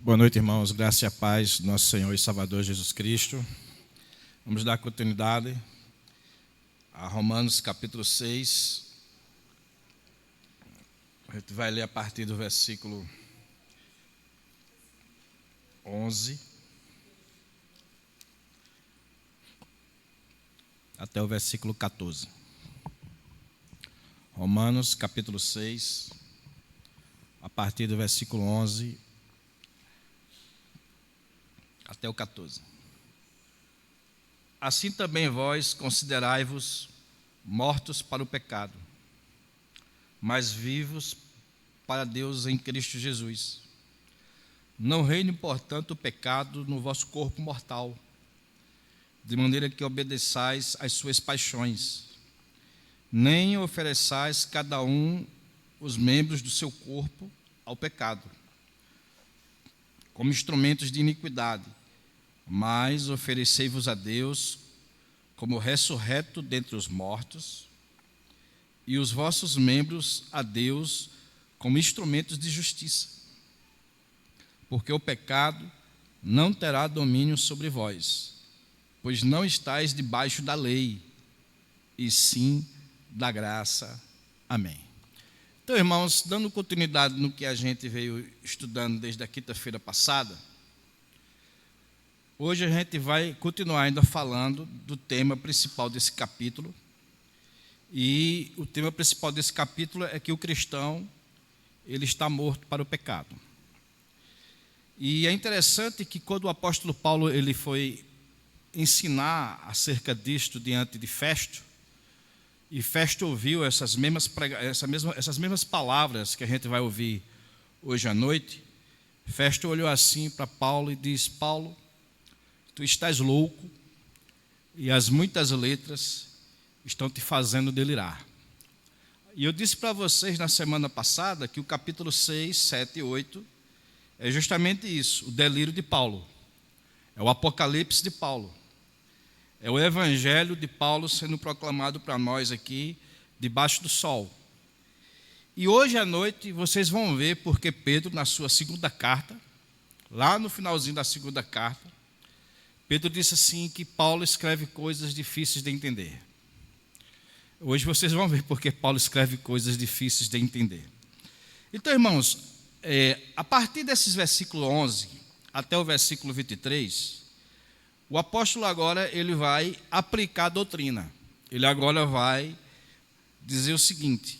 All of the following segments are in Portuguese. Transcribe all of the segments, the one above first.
Boa noite, irmãos. Graça e a paz do nosso Senhor e Salvador Jesus Cristo. Vamos dar continuidade a Romanos capítulo 6. A gente vai ler a partir do versículo 11 até o versículo 14. Romanos capítulo 6, a partir do versículo 11 até o 14. Assim também vós considerai-vos mortos para o pecado, mas vivos para Deus em Cristo Jesus. Não reine, portanto, o pecado no vosso corpo mortal, de maneira que obedeçais às suas paixões, nem ofereçais cada um os membros do seu corpo ao pecado, como instrumentos de iniquidade, mas oferecei-vos a Deus como ressurreto dentre os mortos, e os vossos membros a Deus como instrumentos de justiça. Porque o pecado não terá domínio sobre vós, pois não estáis debaixo da lei, e sim da graça. Amém. Então, irmãos, dando continuidade no que a gente veio estudando desde a quinta-feira passada, hoje a gente vai continuar ainda falando do tema principal desse capítulo. E o tema principal desse capítulo é que o cristão, ele está morto para o pecado. E é interessante que quando o apóstolo Paulo ele foi ensinar acerca disto diante de Festo, e Festo ouviu essas mesmas palavras que a gente vai ouvir hoje à noite, Festo olhou assim para Paulo e disse: Paulo, tu estás louco e as muitas letras estão te fazendo delirar. E eu disse para vocês na semana passada que o capítulo 6, 7 e 8 é justamente isso, o delírio de Paulo. É o apocalipse de Paulo. É o evangelho de Paulo sendo proclamado para nós aqui, debaixo do sol. E hoje à noite vocês vão ver porque Pedro, na sua segunda carta, lá no finalzinho da segunda carta, Pedro disse assim que Paulo escreve coisas difíceis de entender. Hoje vocês vão ver porque Paulo escreve coisas difíceis de entender. Então, irmãos, a partir desses versículos 11 até o versículo 23, o apóstolo agora ele vai aplicar a doutrina. Ele agora vai dizer o seguinte,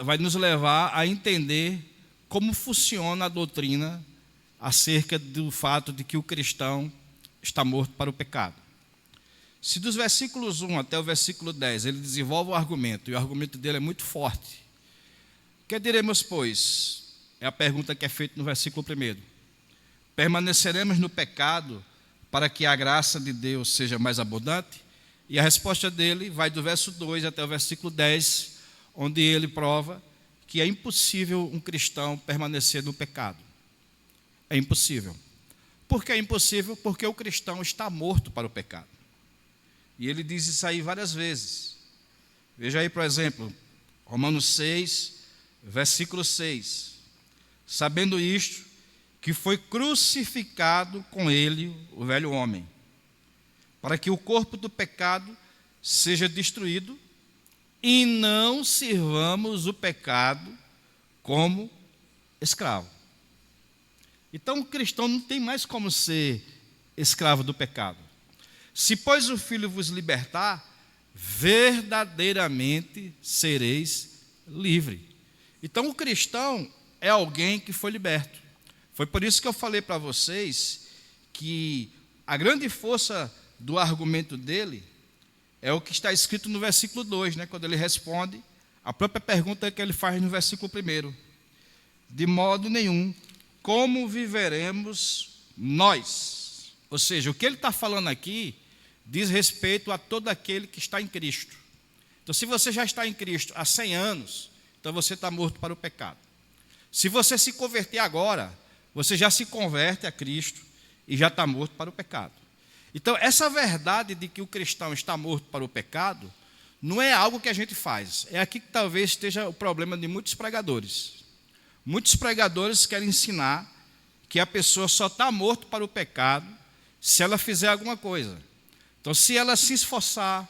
vai nos levar a entender como funciona a doutrina acerca do fato de que o cristão está morto para o pecado. Se dos versículos 1 até o versículo 10 ele desenvolve o argumento, e o argumento dele é muito forte. Que diremos, pois? É a pergunta que é feita no versículo 1. Permaneceremos no pecado para que a graça de Deus seja mais abundante? E a resposta dele vai do verso 2 até o versículo 10, onde ele prova que é impossível um cristão permanecer no pecado. É impossível. Por que é impossível? Porque o cristão está morto para o pecado. E ele diz isso aí várias vezes. Veja aí, por exemplo, Romanos 6, versículo 6. Sabendo isto, que foi crucificado com ele o velho homem, para que o corpo do pecado seja destruído e não sirvamos o pecado como escravo. Então o cristão não tem mais como ser escravo do pecado. Se, pois, o Filho vos libertar, verdadeiramente sereis livre. Então o cristão é alguém que foi liberto. Foi por isso que eu falei para vocês que a grande força do argumento dele é o que está escrito no versículo 2, quando ele responde a própria pergunta que ele faz no versículo 1. De modo nenhum, como viveremos nós? Ou seja, o que ele está falando aqui diz respeito a todo aquele que está em Cristo. Então, se você já está em Cristo há 100 anos, então você está morto para o pecado. Se você se converter agora, você já se converte a Cristo e já está morto para o pecado. Então, essa verdade de que o cristão está morto para o pecado não é algo que a gente faz. É aqui que talvez esteja o problema de muitos pregadores. Muitos pregadores querem ensinar que a pessoa só está morta para o pecado se ela fizer alguma coisa. Então, se ela se esforçar,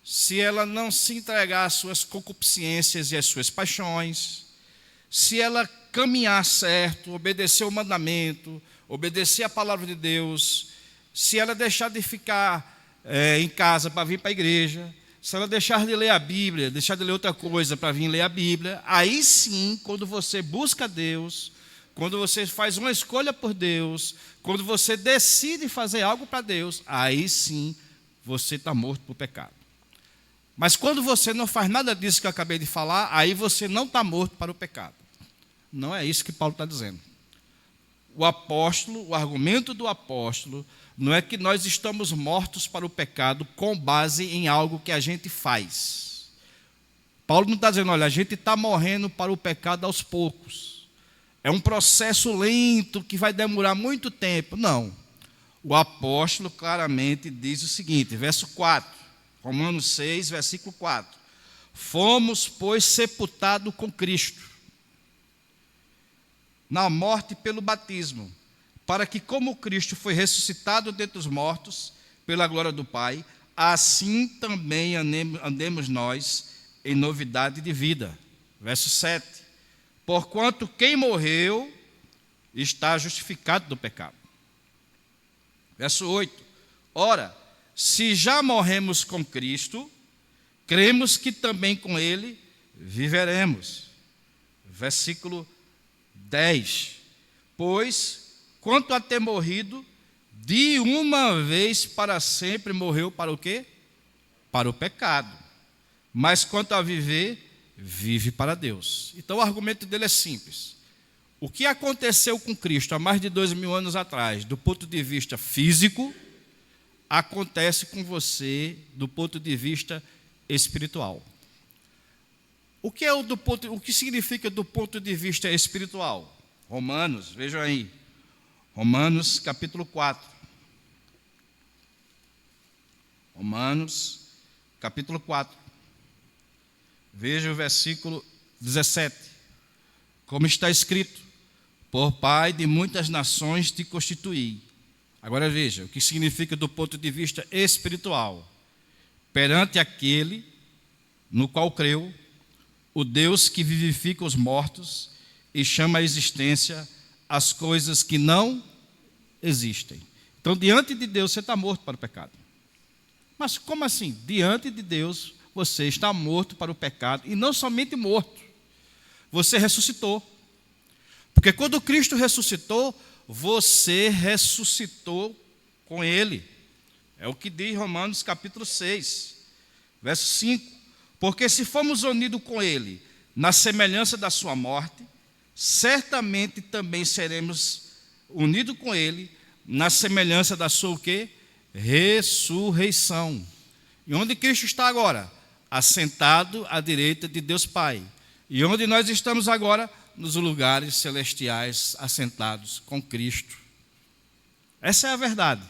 se ela não se entregar às suas concupiscências e às suas paixões, se ela caminhar certo, obedecer o mandamento, obedecer a palavra de Deus, se ela deixar de ficar em casa para vir para a igreja, se ela deixar de ler a Bíblia, deixar de ler outra coisa para vir ler a Bíblia, aí sim, quando você busca Deus, quando você faz uma escolha por Deus, quando você decide fazer algo para Deus, aí sim você está morto para o pecado. Mas quando você não faz nada disso que eu acabei de falar, aí você não está morto para o pecado. Não é isso que Paulo está dizendo. O argumento do apóstolo não é que nós estamos mortos para o pecado com base em algo que a gente faz. Paulo não está dizendo, olha, a gente está morrendo para o pecado aos poucos. É um processo lento que vai demorar muito tempo. Não. O apóstolo claramente diz o seguinte, verso 4, Romanos 6, versículo 4. Fomos, pois, sepultados com Cristo na morte pelo batismo, para que, como Cristo foi ressuscitado dentre os mortos, pela glória do Pai, assim também andemos nós em novidade de vida. Verso 7. Porquanto quem morreu está justificado do pecado. Verso 8. Ora, se já morremos com Cristo, cremos que também com Ele viveremos. Versículo 10. Pois, quanto a ter morrido, de uma vez para sempre morreu para o quê? Para o pecado. Mas quanto a viver, vive para Deus. Então o argumento dele é simples. O que aconteceu com Cristo há mais de 2000 anos atrás, do ponto de vista físico, acontece com você do ponto de vista espiritual. O que significa do ponto de vista espiritual? Romanos, vejam aí. Romanos capítulo 4. Romanos capítulo 4. Veja o versículo 17. Como está escrito: por Pai de muitas nações te constituí. Agora veja o que significa do ponto de vista espiritual. Perante aquele no qual creu, o Deus que vivifica os mortos e chama à existência as coisas que não existem. Então, diante de Deus, você está morto para o pecado. Mas como assim? Diante de Deus, você está morto para o pecado. E não somente morto, você ressuscitou. Porque quando Cristo ressuscitou, você ressuscitou com Ele. É o que diz Romanos capítulo 6, verso 5. Porque se formos unidos com Ele na semelhança da sua morte, certamente também seremos unidos com Ele na semelhança da sua o quê? Ressurreição. E onde Cristo está agora? Assentado à direita de Deus Pai. E onde nós estamos agora? Nos lugares celestiais, assentados com Cristo. Essa é a verdade.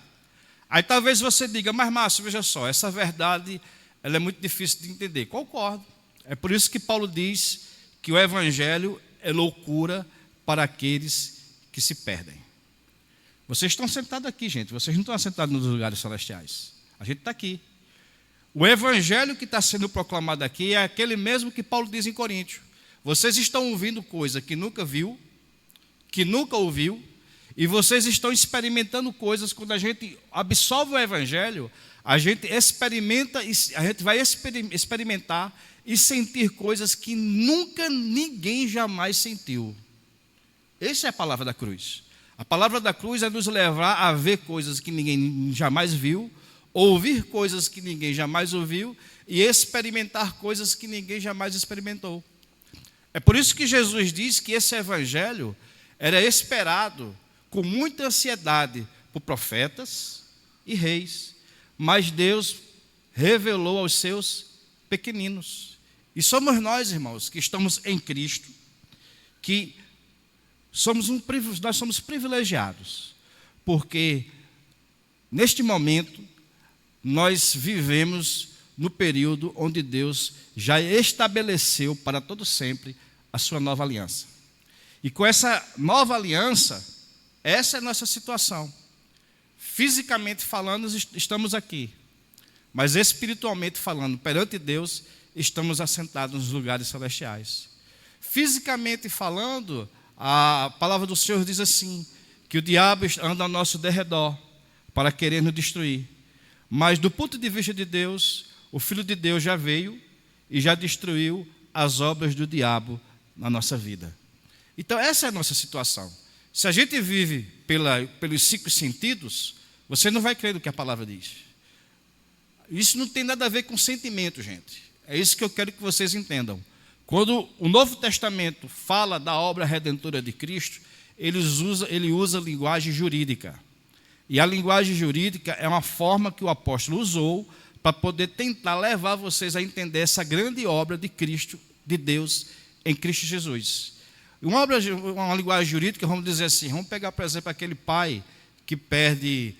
Aí talvez você diga, mas Márcio, veja só, essa verdade ela é muito difícil de entender. Concordo. É por isso que Paulo diz que o Evangelho é loucura para aqueles que se perdem. Vocês estão sentados aqui, gente. Vocês não estão sentados nos lugares celestiais. A gente está aqui. O Evangelho que está sendo proclamado aqui é aquele mesmo que Paulo diz em Coríntios. Vocês estão ouvindo coisa que nunca viu, que nunca ouviu, e vocês estão experimentando coisas. Quando a gente absorve o Evangelho, a gente experimenta, a gente vai experimentar e sentir coisas que nunca ninguém jamais sentiu. Essa é a palavra da cruz. A palavra da cruz é nos levar a ver coisas que ninguém jamais viu, ouvir coisas que ninguém jamais ouviu e experimentar coisas que ninguém jamais experimentou. É por isso que Jesus diz que esse evangelho era esperado com muita ansiedade por profetas e reis, mas Deus revelou aos seus pequeninos. E somos nós, irmãos, que estamos em Cristo, que nós somos privilegiados, porque neste momento nós vivemos no período onde Deus já estabeleceu para todo sempre a sua nova aliança. E com essa nova aliança, Essa é a nossa situação. Fisicamente falando, estamos aqui. Mas espiritualmente falando, perante Deus, estamos assentados nos lugares celestiais. Fisicamente falando, a palavra do Senhor diz assim, que o diabo anda ao nosso derredor para querer nos destruir. Mas do ponto de vista de Deus, o Filho de Deus já veio e já destruiu as obras do diabo na nossa vida. Então essa é a nossa situação. Se a gente vive pelos 5 sentidos, você não vai crer no que a palavra diz. Isso não tem nada a ver com sentimento, gente. É isso que eu quero que vocês entendam. Quando o Novo Testamento fala da obra redentora de Cristo, ele usa linguagem jurídica. E a linguagem jurídica é uma forma que o apóstolo usou para poder tentar levar vocês a entender essa grande obra de Cristo, de Deus, em Cristo Jesus. Uma linguagem jurídica, vamos dizer assim, vamos pegar, por exemplo, aquele pai que perde,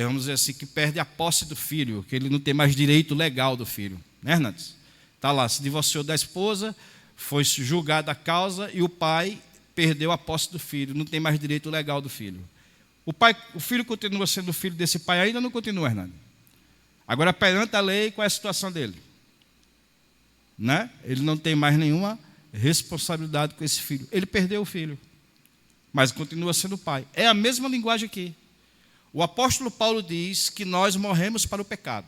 vamos dizer assim, que perde a posse do filho, que ele não tem mais direito legal do filho, né, Hernandes? Está lá, se divorciou da esposa, foi julgada a causa e o pai perdeu a posse do filho, não tem mais direito legal do filho. O filho continua sendo filho desse pai ainda ou não continua, Hernandes? Agora, perante a lei, qual é a situação dele? Né? Ele não tem mais nenhuma responsabilidade com esse filho. Ele perdeu o filho, mas continua sendo pai. É a mesma linguagem aqui. O apóstolo Paulo diz que nós morremos para o pecado.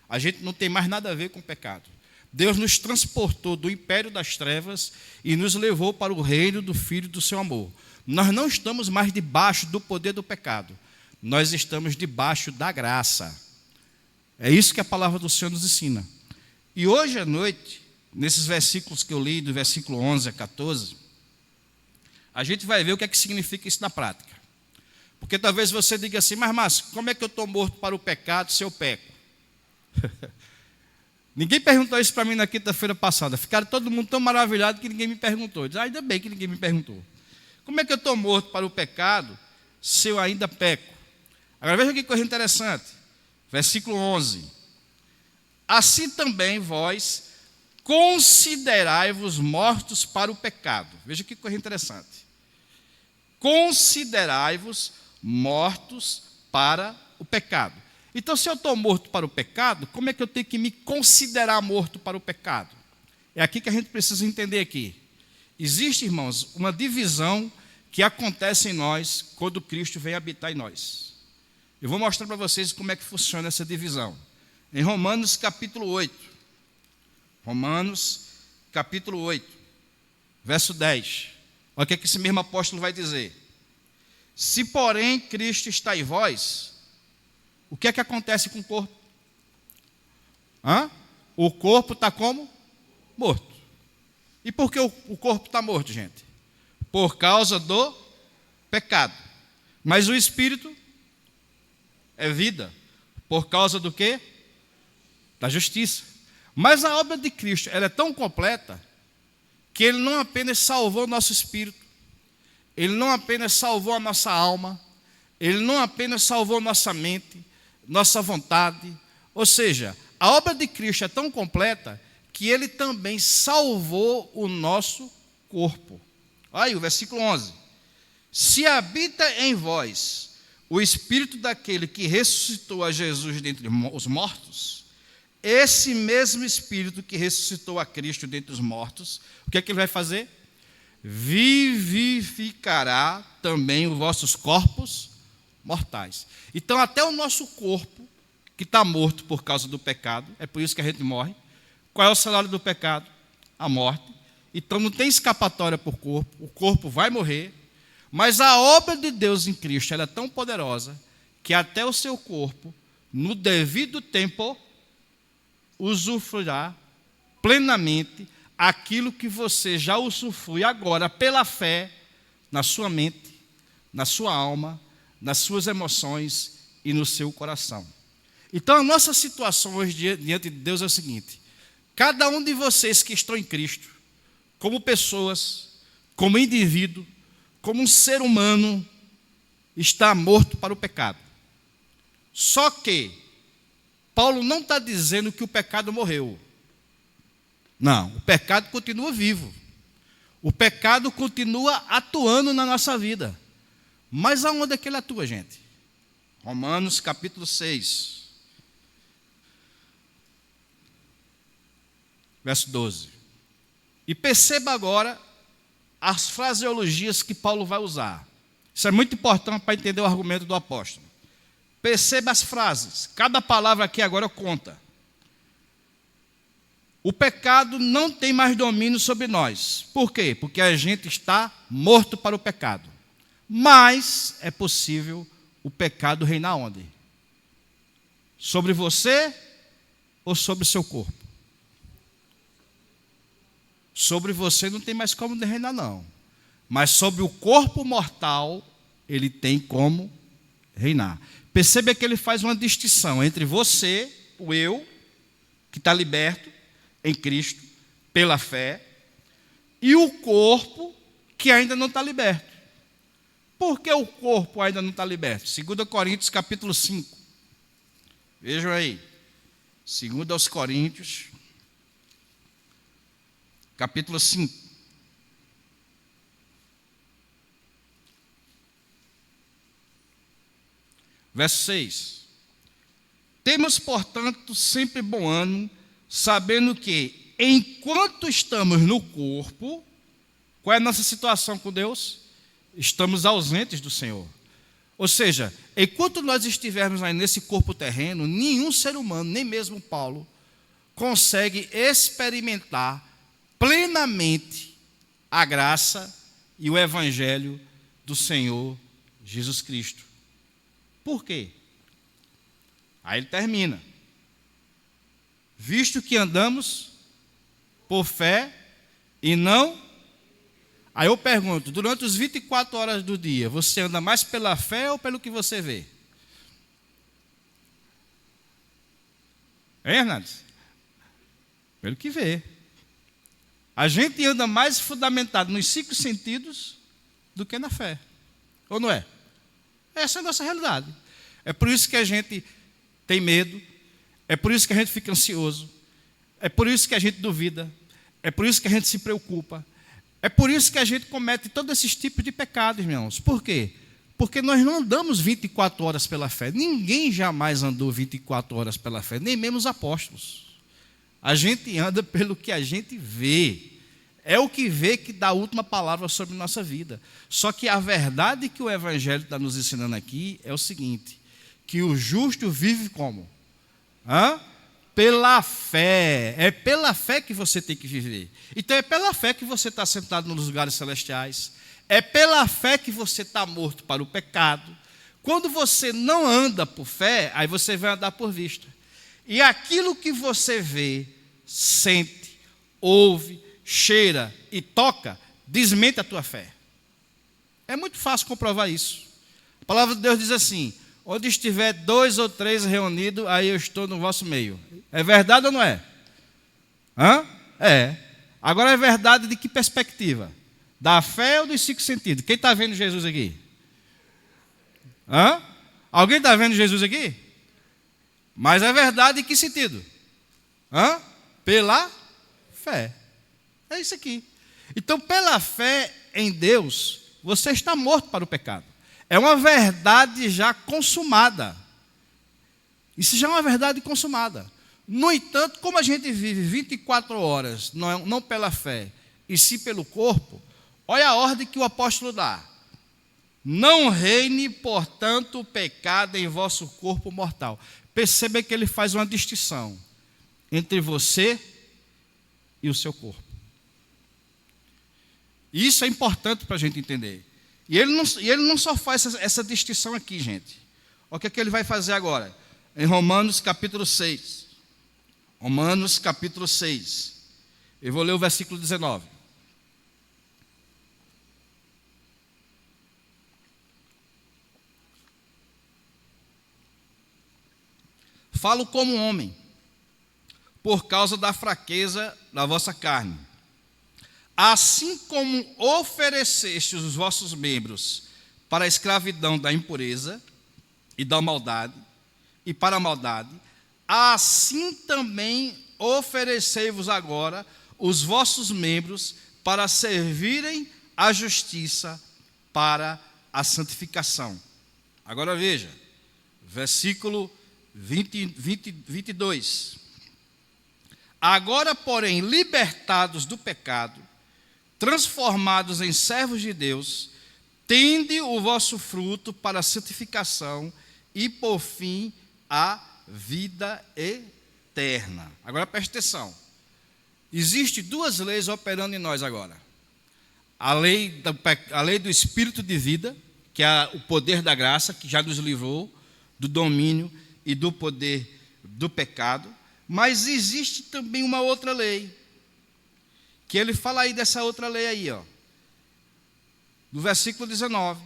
A gente não tem mais nada a ver com o pecado. Deus nos transportou do império das trevas e nos levou para o reino do Filho do seu amor. Nós não estamos mais debaixo do poder do pecado. Nós estamos debaixo da graça. É isso que a palavra do Senhor nos ensina. E hoje à noite, nesses versículos que eu li, do versículo 11 a 14, a gente vai ver o que é que significa isso na prática. Porque talvez você diga assim, mas Márcio, como é que eu estou morto para o pecado se eu peco? Ninguém perguntou isso para mim na quinta-feira passada. Ficaram todo mundo tão maravilhado que ninguém me perguntou. Diz, ainda bem que ninguém me perguntou. Como é que eu estou morto para o pecado se eu ainda peco? Agora veja que coisa interessante. Versículo 11. Assim também vós considerai-vos mortos para o pecado. Veja que coisa interessante. Considerai-vos mortos para o pecado. Então, se eu estou morto para o pecado, como é que eu tenho que me considerar morto para o pecado? É aqui que a gente precisa entender aqui. Existe, irmãos, uma divisão que acontece em nós quando Cristo vem habitar em nós. Eu vou mostrar para vocês como é que funciona essa divisão. Em Romanos capítulo 8. Romanos capítulo 8, verso 10. Olha o que esse mesmo apóstolo vai dizer. Se, porém, Cristo está em vós, o que é que acontece com o corpo? O corpo está como? Morto. E por que o corpo está morto, gente? Por causa do pecado. Mas o espírito é vida. Por causa do quê? Da justiça. Mas a obra de Cristo, ela é tão completa que Ele não apenas salvou o nosso espírito, Ele não apenas salvou a nossa alma, Ele não apenas salvou nossa mente, nossa vontade. Ou seja, a obra de Cristo é tão completa que Ele também salvou o nosso corpo. Olha aí o versículo 11. Se habita em vós o Espírito daquele que ressuscitou a Jesus dentre os mortos, esse mesmo Espírito que ressuscitou a Cristo dentre os mortos, o que é que Ele vai fazer? Vivificará também os vossos corpos mortais. Então, até o nosso corpo, que está morto por causa do pecado, é por isso que a gente morre. Qual é o salário do pecado? A morte. Então, não tem escapatória por corpo, o corpo vai morrer, mas a obra de Deus em Cristo, ela é tão poderosa, que até o seu corpo, no devido tempo, usufruirá plenamente aquilo que você já usufrui agora pela fé na sua mente, na sua alma, nas suas emoções e no seu coração. Então a nossa situação hoje diante de Deus é o seguinte: cada um de vocês que estão em Cristo, como pessoas, como indivíduo, como um ser humano, está morto para o pecado. Só que Paulo não está dizendo que o pecado morreu. Não, o pecado continua vivo. O pecado continua atuando na nossa vida. Mas aonde é que ele atua, gente? Romanos capítulo 6, verso 12. E perceba agora as fraseologias que Paulo vai usar. Isso é muito importante para entender o argumento do apóstolo. Perceba as frases. Cada palavra aqui agora conta. O pecado não tem mais domínio sobre nós. Por quê? Porque a gente está morto para o pecado. Mas é possível o pecado reinar onde? Sobre você ou sobre o seu corpo? Sobre você não tem mais como reinar, não. Mas sobre o corpo mortal, ele tem como reinar. Perceba que ele faz uma distinção entre você, o eu, que está liberto em Cristo, pela fé, e o corpo, que ainda não está liberto. Por que o corpo ainda não está liberto? 2 Coríntios capítulo 5. Vejam aí. 2 Coríntios capítulo 5. Verso 6. Temos, portanto, sempre bom ânimo, sabendo que, enquanto estamos no corpo, qual é a nossa situação com Deus? Estamos ausentes do Senhor. Ou seja, enquanto nós estivermos aí nesse corpo terreno, nenhum ser humano, nem mesmo Paulo, consegue experimentar plenamente a graça e o evangelho do Senhor Jesus Cristo. Por quê? Aí ele termina. Visto que andamos por fé e não... Aí eu pergunto, durante os 24 horas do dia, você anda mais pela fé ou pelo que você vê? É, Hernandes? Pelo que vê. A gente anda mais fundamentado nos 5 sentidos do que na fé. Ou não é? Essa é a nossa realidade. É por isso que a gente tem medo, é por isso que a gente fica ansioso, é por isso que a gente duvida, é por isso que a gente se preocupa, é por isso que a gente comete todos esses tipos de pecados, irmãos. Por quê? Porque nós não andamos 24 horas pela fé. Ninguém jamais andou 24 horas pela fé, nem mesmo os apóstolos. A gente anda pelo que a gente vê. É o que vê que dá a última palavra sobre nossa vida. Só que a verdade que o Evangelho está nos ensinando aqui é o seguinte, que o justo vive como? Pela fé. É pela fé que você tem que viver. Então é pela fé que você está sentado nos lugares celestiais. É pela fé que você está morto para o pecado. Quando você não anda por fé, aí você vai andar por vista. E aquilo que você vê, sente, ouve, cheira e toca, desmente a tua fé. É muito fácil comprovar isso. A palavra de Deus diz assim, onde estiver 2 ou 3 reunidos, aí eu estou no vosso meio. É verdade ou não é? É. Agora é verdade de que perspectiva? Da fé ou dos 5 sentidos? Quem está vendo Jesus aqui? Alguém está vendo Jesus aqui? Mas é verdade em que sentido? Pela fé. É isso aqui. Então, pela fé em Deus, você está morto para o pecado. É uma verdade já consumada. Isso já é uma verdade consumada. No entanto, como a gente vive 24 horas, não pela fé, e sim pelo corpo, olha a ordem que o apóstolo dá. Não reine, portanto, o pecado em vosso corpo mortal. Perceba que ele faz uma distinção entre você e o seu corpo. Isso é importante para a gente entender. E ele não só faz essa distinção aqui, gente. O que é que ele vai fazer agora? Em Romanos capítulo 6. Romanos capítulo 6. Eu vou ler o versículo 19. Falo como homem, por causa da fraqueza da vossa carne. Assim como oferecestes os vossos membros para a escravidão da impureza e da maldade, e para a maldade, assim também oferecei-vos agora os vossos membros para servirem à justiça para a santificação. Agora veja, versículo 22. Agora, porém, libertados do pecado, transformados em servos de Deus, tende o vosso fruto para a santificação e, por fim, a vida eterna. Agora preste atenção. Existem duas leis operando em nós agora. A lei do Espírito de vida, que é o poder da graça, que já nos livrou do domínio e do poder do pecado. Mas existe também uma outra lei, que ele fala aí dessa outra lei aí, ó. No versículo 19.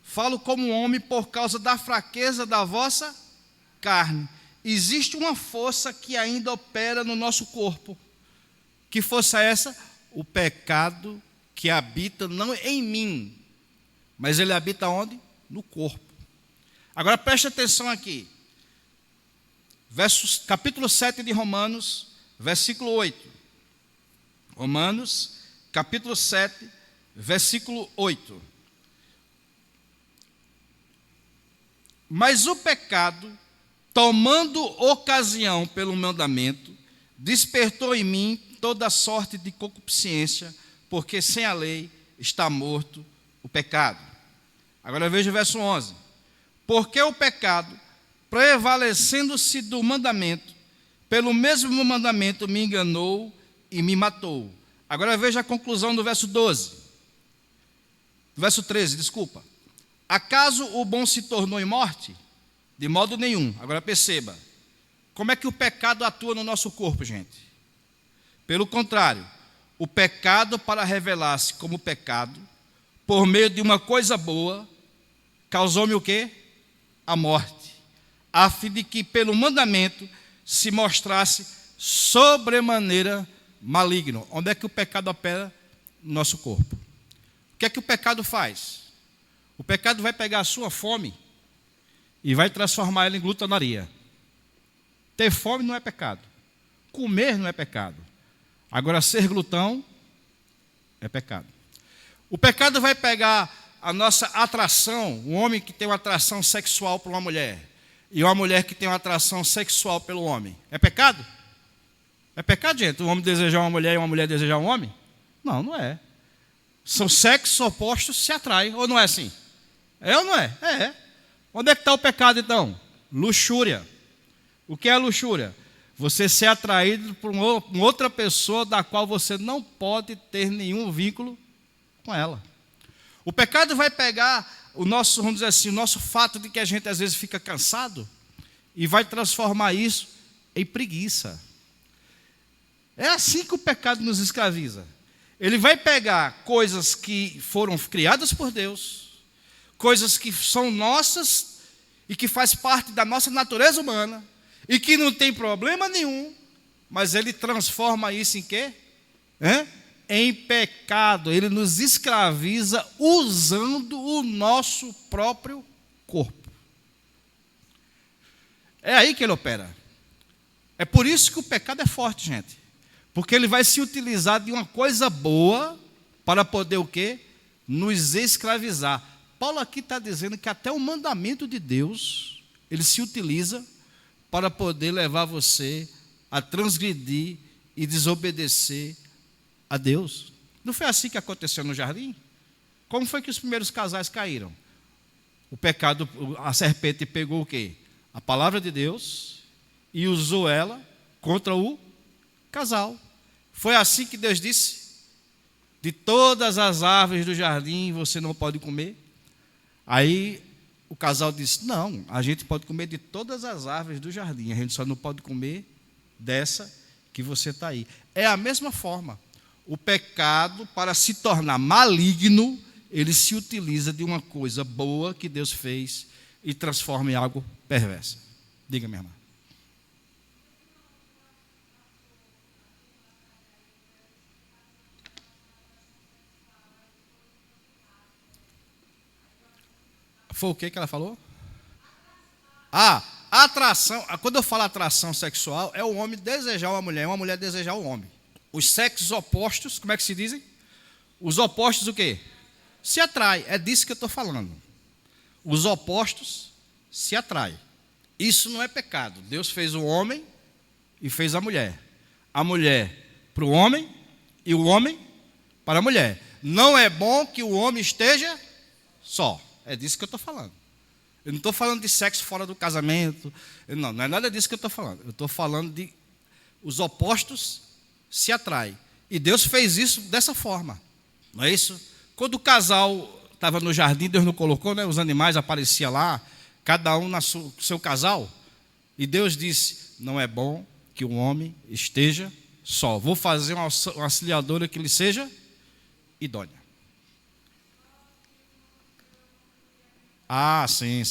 Falo como homem por causa da fraqueza da vossa carne. Existe uma força que ainda opera no nosso corpo. Que força é essa? O pecado que habita não em mim, mas ele habita onde? No corpo. Agora preste atenção aqui. Capítulo 7 de Romanos, versículo 8. Romanos, capítulo 7, versículo 8. Mas o pecado, tomando ocasião pelo mandamento, despertou em mim toda sorte de concupiscência, porque sem a lei está morto o pecado. Agora veja o verso 11. Porque o pecado, prevalecendo-se do mandamento, pelo mesmo mandamento me enganou e me matou. Agora veja a conclusão do verso 12. Verso 13, desculpa. Acaso o bom se tornou em morte? De modo nenhum. Agora perceba. Como é que o pecado atua no nosso corpo, gente? Pelo contrário, o pecado, para revelar-se como pecado, por meio de uma coisa boa, causou-me o quê? A morte, a fim de que pelo mandamento se mostrasse sobremaneira maligno. Onde é que o pecado opera? No nosso corpo. O que é que o pecado faz? O pecado vai pegar a sua fome e vai transformar ela em glutonaria. Ter fome não é pecado. Comer não é pecado. Agora, ser glutão é pecado. O pecado vai pegar a nossa atração, um homem que tem uma atração sexual por uma mulher, e uma mulher que tem uma atração sexual pelo homem. É pecado? É pecado, gente? Um homem desejar uma mulher e uma mulher desejar um homem? Não, não é. São sexos opostos se atraem, ou não é assim? É ou não é? É. Onde é que está o pecado, então? Luxúria. O que é luxúria? Você ser atraído por uma outra pessoa da qual você não pode ter nenhum vínculo com ela. O pecado vai pegar o nosso, vamos dizer assim, o nosso fato de que a gente às vezes fica cansado e vai transformar isso em preguiça. É assim que o pecado nos escraviza. Ele vai pegar coisas que foram criadas por Deus, coisas que são nossas e que faz parte da nossa natureza humana e que não tem problema nenhum, mas ele transforma isso em quê? Em pecado. Ele nos escraviza usando o nosso próprio corpo. É aí que ele opera. É por isso que o pecado é forte, gente. Porque ele vai se utilizar de uma coisa boa para poder o quê? Nos escravizar. Paulo aqui está dizendo que até o mandamento de Deus, ele se utiliza para poder levar você a transgredir e desobedecer a Deus. Não foi assim que aconteceu no jardim? Como foi que os primeiros casais caíram? O pecado, a serpente pegou o quê? A palavra de Deus e usou ela contra o casal. Foi assim que Deus disse: de todas as árvores do jardim você não pode comer. Aí o casal disse: não, a gente pode comer de todas as árvores do jardim, a gente só não pode comer dessa que você está aí. É a mesma forma. O pecado, para se tornar maligno, ele se utiliza de uma coisa boa que Deus fez e transforma em algo perverso. Diga, minha irmã. Foi o que ela falou? Atração. Quando eu falo atração sexual, é o homem desejar uma mulher desejar o homem. Os sexos opostos, como é que se dizem? Os opostos o quê? se atraem. É disso que eu estou falando. Os opostos se atraem. Isso não é pecado. Deus fez o homem e fez a mulher. A mulher para o homem e o homem para a mulher. Não é bom que o homem esteja só. É disso que eu estou falando. Eu não estou falando de sexo fora do casamento. Não é nada disso que eu estou falando. Eu estou falando de os opostos se atraem. E Deus fez isso dessa forma. Não é isso? Quando o casal estava no jardim, Deus não colocou, né? Os animais apareciam lá, cada um no seu casal. E Deus disse, não é bom que o homem esteja só. Vou fazer uma auxiliadora que lhe seja idônea. Ah, sim.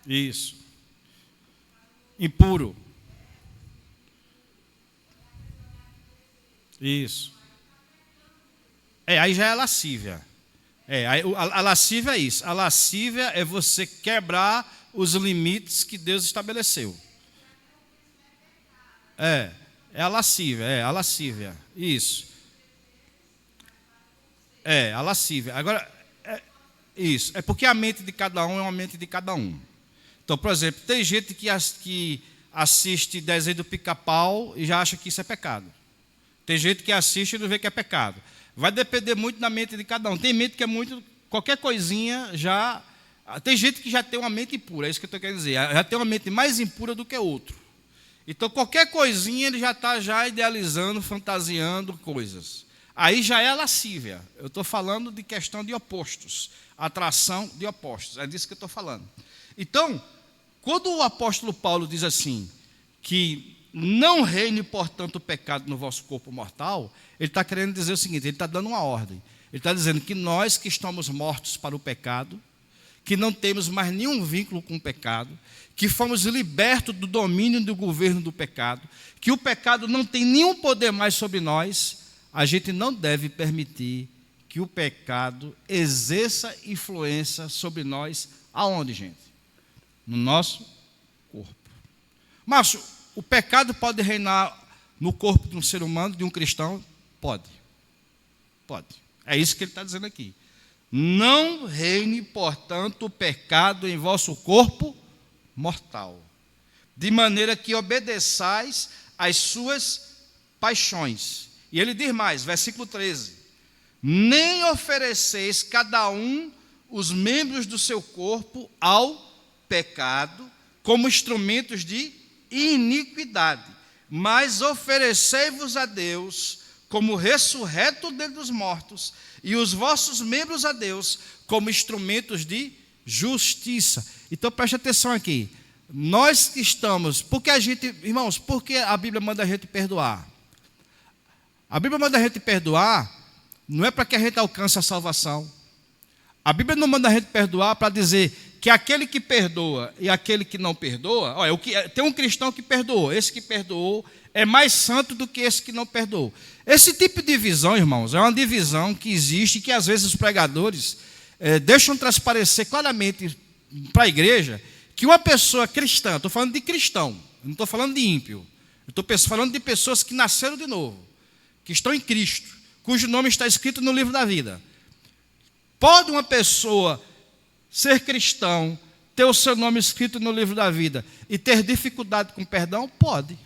Isso. Impuro. Isso. Aí já é lascívia. A lascívia é isso. A lascívia é você quebrar os limites que Deus estabeleceu. É a lascívia. Isso. A lascívia. Agora, isso. É porque a mente de cada um é uma mente de cada um. Então, por exemplo, tem gente que assiste desenho do Pica-Pau e já acha que isso é pecado. Tem gente que assiste e não vê que é pecado. Vai depender muito da mente de cada um. Tem mente que é muito... Qualquer coisinha já... Tem gente que já tem uma mente impura, é isso que eu estou querendo dizer. Já tem uma mente mais impura do que outro. Então, qualquer coisinha ele já está idealizando, fantasiando coisas. Aí já é a lascívia. Eu estou falando de questão de opostos. Atração de opostos. É disso que eu estou falando. Então, quando o apóstolo Paulo diz assim, que não reine, portanto, o pecado no vosso corpo mortal, ele está querendo dizer o seguinte, ele está dando uma ordem. Ele está dizendo que nós que estamos mortos para o pecado, que não temos mais nenhum vínculo com o pecado, que fomos libertos do domínio e do governo do pecado, que o pecado não tem nenhum poder mais sobre nós, a gente não deve permitir que o pecado exerça influência sobre nós. Aonde, gente? No nosso corpo. Márcio, o pecado pode reinar no corpo de um ser humano, de um cristão? Pode. É isso que ele está dizendo aqui. Não reine, portanto, o pecado em vosso corpo mortal, de maneira que obedeçais às suas paixões. E ele diz mais, versículo 13: nem ofereceis cada um os membros do seu corpo ao pecado como instrumentos de iniquidade, mas oferecei-vos a Deus como ressurreto dentre os mortos, e os vossos membros a Deus como instrumentos de justiça. Então preste atenção aqui. Nós que estamos, porque a gente, irmãos, porque a Bíblia manda a gente perdoar? A Bíblia manda a gente perdoar, não é para que a gente alcance a salvação. A Bíblia não manda a gente perdoar para dizer que aquele que perdoa e aquele que não perdoa, olha, tem um cristão que perdoou, esse que perdoou é mais santo do que esse que não perdoou. Esse tipo de divisão, irmãos, é uma divisão que existe, que às vezes os pregadores deixam transparecer claramente para a igreja, que uma pessoa cristã, estou falando de cristão, não estou falando de ímpio, eu estou falando de pessoas que nasceram de novo, que estão em Cristo, cujo nome está escrito no livro da vida. Pode uma pessoa ser cristão, ter o seu nome escrito no livro da vida e ter dificuldade com perdão? Pode.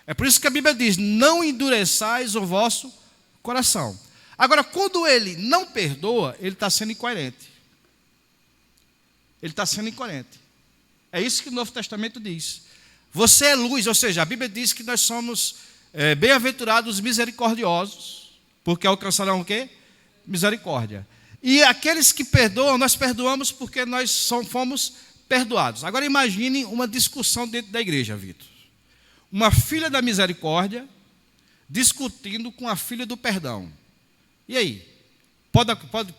É por isso que a Bíblia diz, não endureçais o vosso coração. Agora, quando ele não perdoa, ele está sendo incoerente. É isso que o Novo Testamento diz. Você é luz, ou seja, a Bíblia diz que nós somos bem-aventurados misericordiosos, porque alcançarão o quê? Misericórdia. E aqueles que perdoam, nós perdoamos porque nós fomos perdoados. Agora imagine uma discussão dentro da igreja, Vitor. Uma filha da misericórdia discutindo com a filha do perdão. E aí?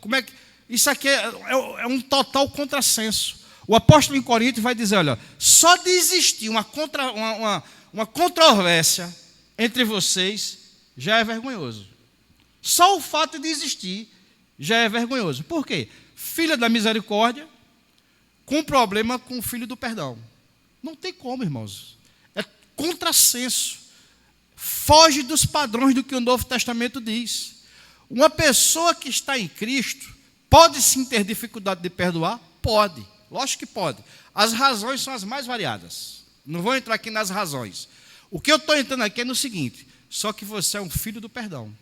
Como é que... Isso aqui é um total contrassenso. O apóstolo em Corinto vai dizer, olha, só de existir uma controvérsia entre vocês já é vergonhoso. Só o fato de existir já é vergonhoso. Por quê? Filha da misericórdia com problema com o filho do perdão. Não tem como, irmãos. É contrassenso. Foge dos padrões do que o Novo Testamento diz. Uma pessoa que está em Cristo pode sim ter dificuldade de perdoar? Pode. Lógico que pode. As razões são as mais variadas. Não vou entrar aqui nas razões. O que eu estou entrando aqui é no seguinte: só que você é um filho do perdão.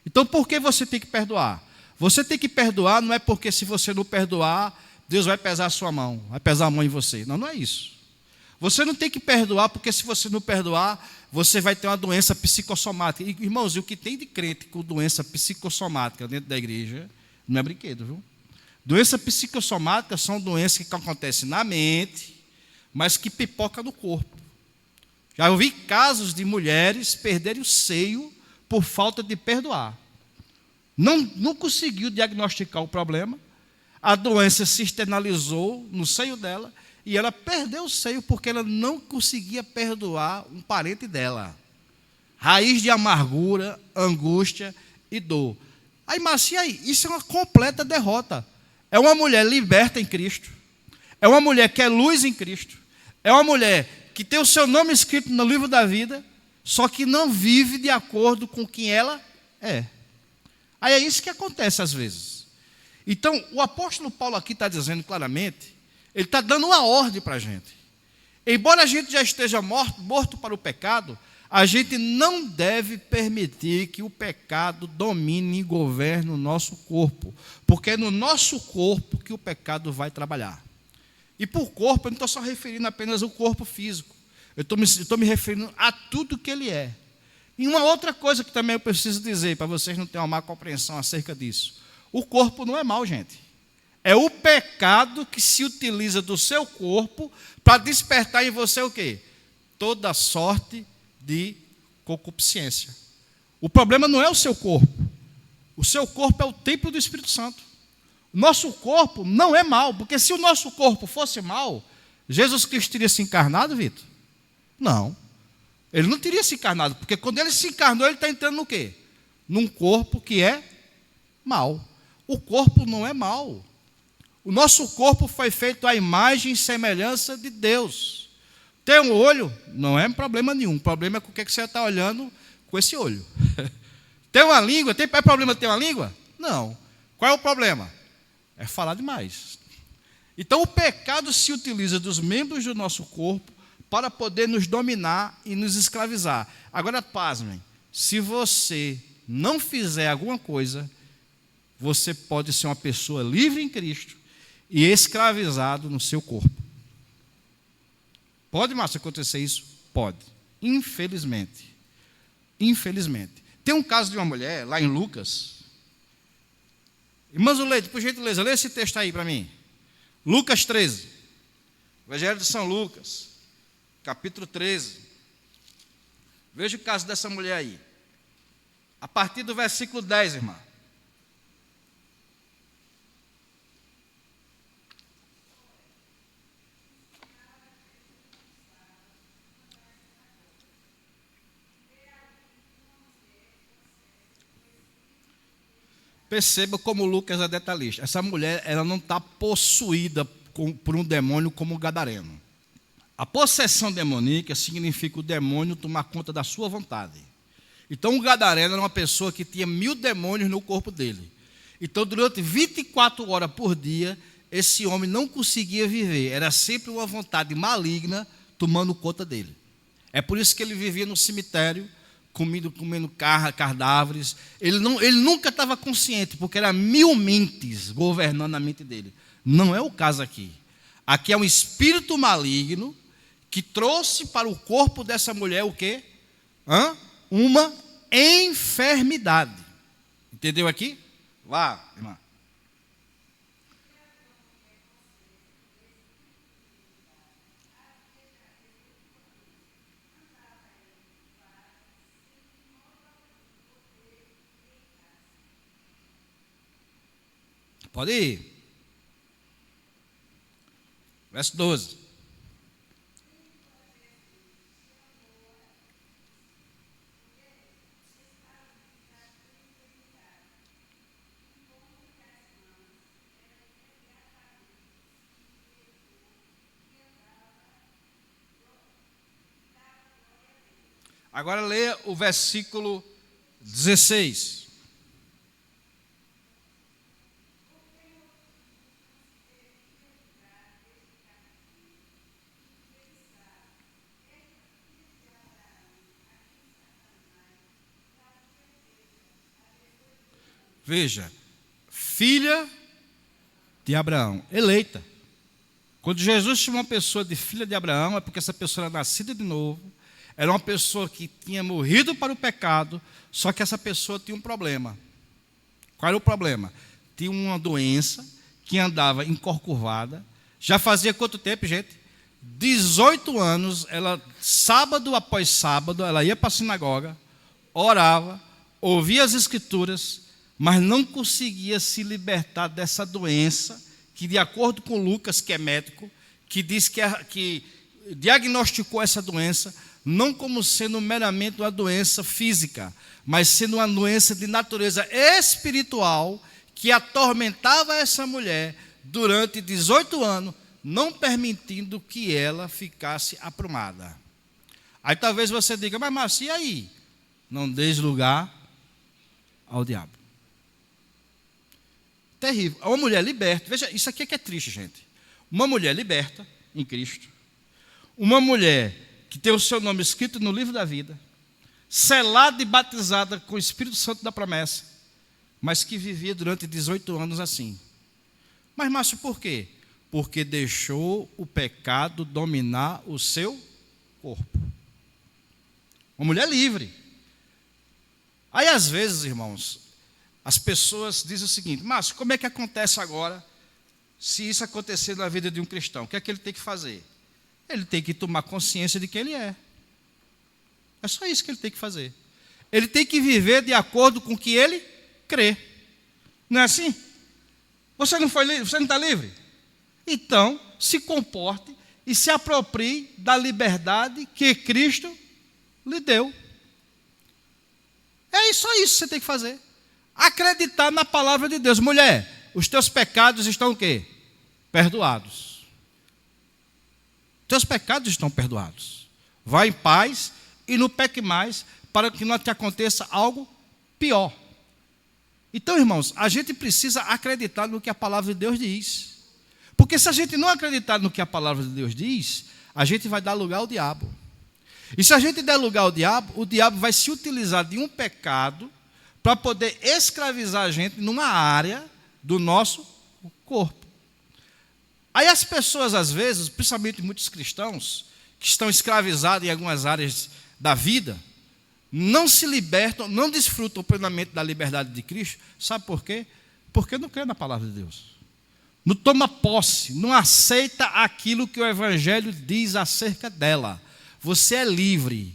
Então, por que você tem que perdoar? Você tem que perdoar não é porque se você não perdoar, Deus vai pesar a sua mão, vai pesar a mão em você. Não, não é isso. Você não tem que perdoar porque se você não perdoar, você vai ter uma doença psicossomática. E, irmãos, e o que tem de crente com doença psicossomática dentro da igreja não é brinquedo, viu? Doenças psicossomáticas são doenças que acontecem na mente, mas que pipoca no corpo. Já ouvi casos de mulheres perderem o seio por falta de perdoar. Não conseguiu diagnosticar o problema, a doença se externalizou no seio dela e ela perdeu o seio porque ela não conseguia perdoar um parente dela. Raiz de amargura, angústia e dor. Aí, mas e aí? Isso é uma completa derrota. É uma mulher liberta em Cristo. É uma mulher que é luz em Cristo. É uma mulher que tem o seu nome escrito no livro da vida, só que não vive de acordo com quem ela é. Aí é isso que acontece às vezes. Então, o apóstolo Paulo aqui está dizendo claramente, ele está dando uma ordem para a gente. Embora a gente já esteja morto para o pecado, a gente não deve permitir que o pecado domine e governe o nosso corpo, porque é no nosso corpo que o pecado vai trabalhar. E por corpo, eu não estou só referindo apenas ao corpo físico, eu estou me referindo a tudo que ele é. E uma outra coisa que também eu preciso dizer, para vocês não terem uma má compreensão acerca disso: o corpo não é mau, gente. É o pecado que se utiliza do seu corpo para despertar em você o quê? Toda sorte de concupiscência. O problema não é o seu corpo. O seu corpo é o templo do Espírito Santo. O nosso corpo não é mau, porque se o nosso corpo fosse mau, Jesus Cristo teria se encarnado, Vitor? Não. Ele não teria se encarnado, porque quando ele se encarnou, ele está entrando no quê? Num corpo que é mau. O corpo não é mau. O nosso corpo foi feito à imagem e semelhança de Deus. Tem um olho? Não é problema nenhum. O problema é com o que você está olhando com esse olho. Tem uma língua? É problema ter uma língua? Não. Qual é o problema? É falar demais. Então o pecado se utiliza dos membros do nosso corpo para poder nos dominar e nos escravizar. Agora, pasmem, se você não fizer alguma coisa, você pode ser uma pessoa livre em Cristo e escravizado no seu corpo. Pode, Márcio, acontecer isso? Pode. Infelizmente. Infelizmente. Tem um caso de uma mulher, lá em Lucas. Irmãos Leite, por gentileza, lê esse texto aí para mim. Lucas 13. Evangelho de São Lucas, capítulo 13. Veja o caso dessa mulher aí. A partir do versículo 10, irmã. Perceba como Lucas é detalhista. Essa mulher, ela não está possuída por um demônio como o gadareno. A possessão demoníaca significa o demônio tomar conta da sua vontade. Então o gadareno era uma pessoa que tinha 1000 demônios no corpo dele. Então durante 24 horas por dia, esse homem não conseguia viver. Era sempre uma vontade maligna tomando conta dele. É por isso que ele vivia no cemitério, comendo cadáveres. Ele nunca estava consciente, porque era 1000 mentes governando a mente dele. Não é o caso aqui. Aqui é um espírito maligno que trouxe para o corpo dessa mulher o quê? Uma enfermidade. Entendeu aqui? Vá, irmã. Pode ir. Verso 12. Agora leia o versículo 16. Veja, filha de Abraão, eleita. Quando Jesus chama uma pessoa de filha de Abraão, é porque essa pessoa era nascida de novo, era uma pessoa que tinha morrido para o pecado, só que essa pessoa tinha um problema. Qual era o problema? Tinha uma doença que andava encorcovada. Já fazia quanto tempo, gente? 18 anos, ela, sábado após sábado, ela ia para a sinagoga, orava, ouvia as escrituras, mas não conseguia se libertar dessa doença, que de acordo com Lucas, que é médico, que diz que diagnosticou essa doença, não como sendo meramente uma doença física, mas sendo uma doença de natureza espiritual, que atormentava essa mulher durante 18 anos, não permitindo que ela ficasse aprumada. Aí talvez você diga, mas Márcio, e aí? Não deis lugar ao diabo. Terrível. Uma mulher liberta. Veja, isso aqui é que é triste, gente. Uma mulher liberta em Cristo. Uma mulher que tem o seu nome escrito no livro da vida, selada e batizada com o Espírito Santo da promessa, mas que vivia durante 18 anos assim. Mas, Márcio, por quê? Porque deixou o pecado dominar o seu corpo. Uma mulher livre. Aí, às vezes, irmãos, as pessoas dizem o seguinte, Márcio, como é que acontece agora se isso acontecer na vida de um cristão? O que é que ele tem que fazer? Ele tem que tomar consciência de quem ele é. É só isso que ele tem que fazer. Ele tem que viver de acordo com o que ele crê. Não é assim? Você não foi livre? Você não está livre? Então, se comporte e se aproprie da liberdade que Cristo lhe deu. É só isso que você tem que fazer. Acreditar na palavra de Deus. Mulher, os teus pecados estão o quê? Perdoados. Teus pecados estão perdoados. Vá em paz e não peque mais, para que não te aconteça algo pior. Então, irmãos, a gente precisa acreditar no que a palavra de Deus diz. Porque se a gente não acreditar no que a palavra de Deus diz, a gente vai dar lugar ao diabo. E se a gente der lugar ao diabo, o diabo vai se utilizar de um pecado para poder escravizar a gente numa área do nosso corpo. Aí as pessoas, às vezes, principalmente muitos cristãos, que estão escravizados em algumas áreas da vida, não se libertam, não desfrutam plenamente da liberdade de Cristo. Sabe por quê? Porque não crê na palavra de Deus. Não toma posse, não aceita aquilo que o Evangelho diz acerca dela. Você é livre.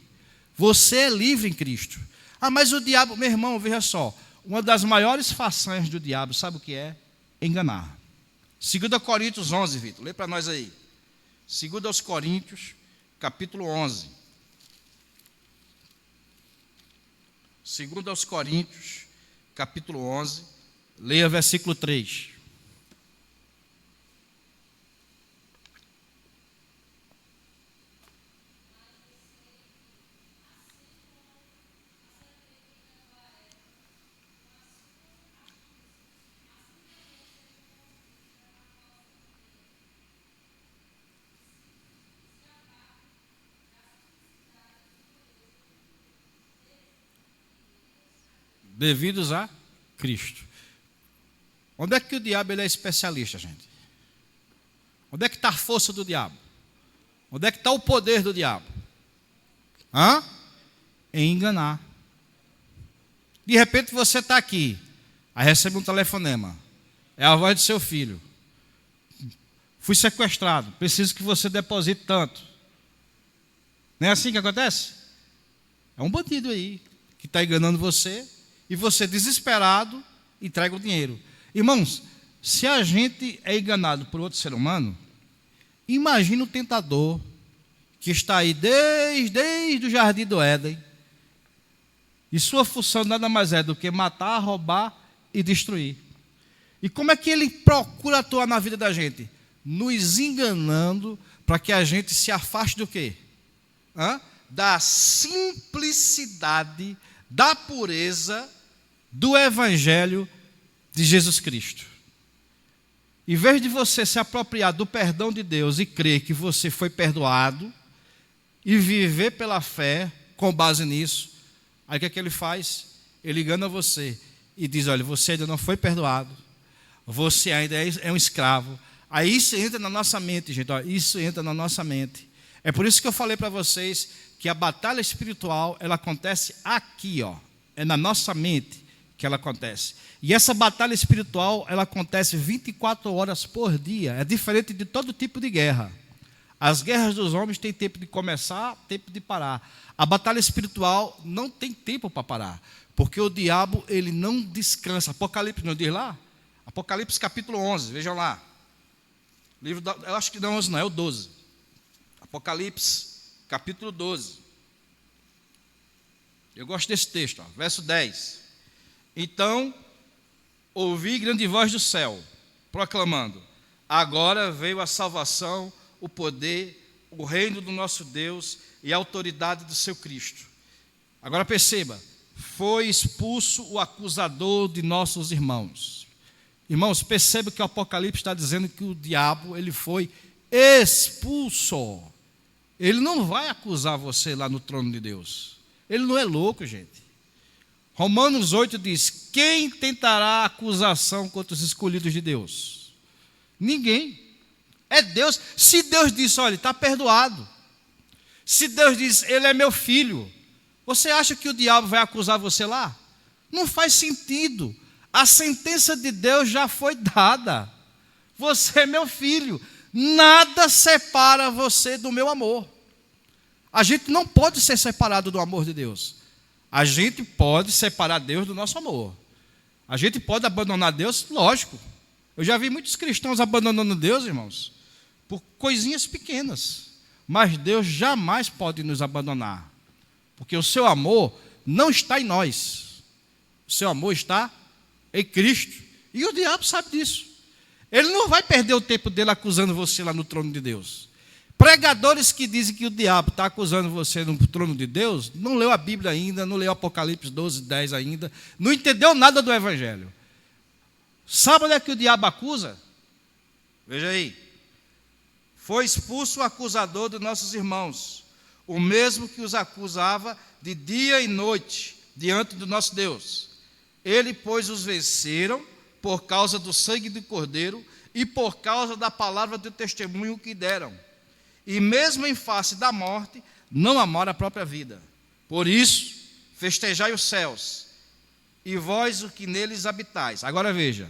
Você é livre em Cristo. Ah, mas o diabo, meu irmão, veja só, uma das maiores façanhas do diabo, sabe o que é? Enganar. 2 Coríntios 11, Vitor, lê para nós aí. 2 Coríntios, capítulo 11. 2 Coríntios, capítulo 11, leia versículo 3. Devidos a Cristo. Onde é que o diabo ele é especialista, gente? Onde é que está a força do diabo? Onde é que está o poder do diabo? Em enganar. De repente você está aqui, aí recebe um telefonema. É a voz do seu filho. Fui sequestrado, preciso que você deposite tanto. Não é assim que acontece? É um bandido aí, que está enganando você, e você, desesperado, entrega o dinheiro. Irmãos, se a gente é enganado por outro ser humano, imagina o tentador que está aí desde o jardim do Éden, e sua função nada mais é do que matar, roubar e destruir. E como é que ele procura atuar na vida da gente? Nos enganando para que a gente se afaste do quê? da simplicidade, da pureza do Evangelho de Jesus Cristo. Em vez de você se apropriar do perdão de Deus e crer que você foi perdoado e viver pela fé com base nisso, aí o que é que ele faz? Ele engana você e diz, olha, você ainda não foi perdoado, você ainda é um escravo. Aí isso entra na nossa mente, gente, ó, isso entra na nossa mente. É por isso que eu falei para vocês que a batalha espiritual, ela acontece aqui, ó, é na nossa mente que ela acontece. E essa batalha espiritual, ela acontece 24 horas por dia. É diferente de todo tipo de guerra. As guerras dos homens têm tempo de começar, tempo de parar. A batalha espiritual não tem tempo para parar, porque o diabo, ele não descansa. Apocalipse não diz lá? Apocalipse capítulo 11, vejam lá. Eu acho que não é 11 não, é o 12. Apocalipse capítulo 12. Eu gosto desse texto, ó, verso 10. Então, ouvi grande voz do céu, proclamando, agora veio a salvação, o poder, o reino do nosso Deus e a autoridade do seu Cristo. Agora perceba, foi expulso o acusador de nossos irmãos. Irmãos, perceba que o Apocalipse está dizendo que o diabo, ele foi expulso. Ele não vai acusar você lá no trono de Deus. Ele não é louco, gente. Romanos 8 diz, quem tentará acusação contra os escolhidos de Deus? Ninguém. É Deus. Se Deus disse, olha, está perdoado. Se Deus diz, ele é meu filho, você acha que o diabo vai acusar você lá? Não faz sentido. A sentença de Deus já foi dada. Você é meu filho. Nada separa você do meu amor. A gente não pode ser separado do amor de Deus. A gente pode separar Deus do nosso amor. A gente pode abandonar Deus, lógico. Eu já vi muitos cristãos abandonando Deus, irmãos, por coisinhas pequenas. Mas Deus jamais pode nos abandonar. Porque o seu amor não está em nós. O seu amor está em Cristo. E o diabo sabe disso. Ele não vai perder o tempo dele acusando você lá no trono de Deus. Pregadores que dizem que o diabo está acusando você no trono de Deus, não leu a Bíblia ainda, não leu Apocalipse 12, 10 ainda, não entendeu nada do Evangelho. Sabe onde é que o diabo acusa? Veja aí. Foi expulso o acusador dos nossos irmãos, o mesmo que os acusava de dia e noite diante do nosso Deus. Ele, pois, os venceram por causa do sangue do Cordeiro e por causa da palavra do testemunho que deram. E mesmo em face da morte, não amora a própria vida. Por isso, festejai os céus, e vós o que neles habitais. Agora veja,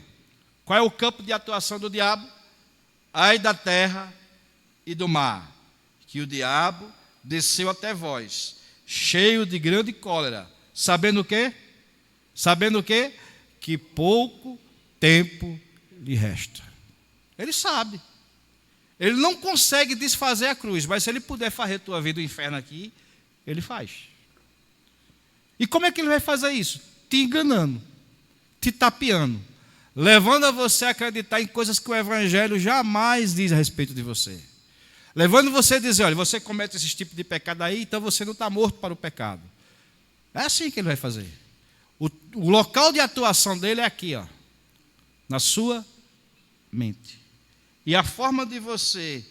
qual é o campo de atuação do diabo? Ai da terra e do mar, que o diabo desceu até vós, cheio de grande cólera, sabendo o quê? Sabendo o quê? Que pouco tempo lhe resta. Ele sabe. Ele não consegue desfazer a cruz, mas se ele puder fazer a tua vida do inferno aqui, ele faz. E como é que ele vai fazer isso? Te enganando, te tapeando, levando a você a acreditar em coisas que o Evangelho jamais diz a respeito de você. Levando você a dizer, olha, você comete esse tipo de pecado aí, então você não está morto para o pecado. É assim que ele vai fazer. O local de atuação dele é aqui, ó, na sua mente. E a forma de você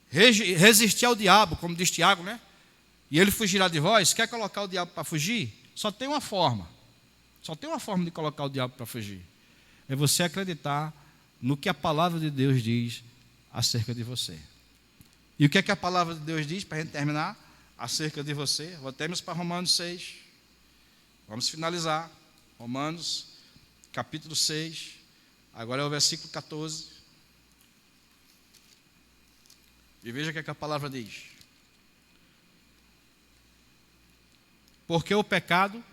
resistir ao diabo, como diz Tiago, né? E ele fugirá de vós, quer colocar o diabo para fugir? Só tem uma forma. Só tem uma forma de colocar o diabo para fugir. É você acreditar no que a palavra de Deus diz acerca de você. E o que é que a palavra de Deus diz, para a gente terminar? Acerca de você. Voltemos para Romanos 6. Vamos finalizar. Romanos, capítulo 6. Agora é o versículo 14. E veja o que é que a palavra diz. Porque o pecado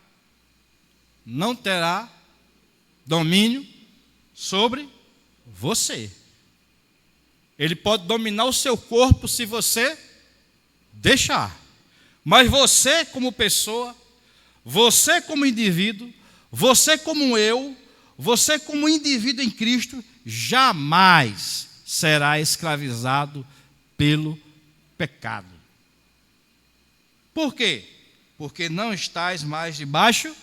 não terá domínio sobre você. Ele pode dominar o seu corpo se você deixar. Mas você como pessoa, você como indivíduo, você como eu, você como indivíduo em Cristo, jamais será escravizado pelo pecado. Por quê? Porque não estáis mais debaixo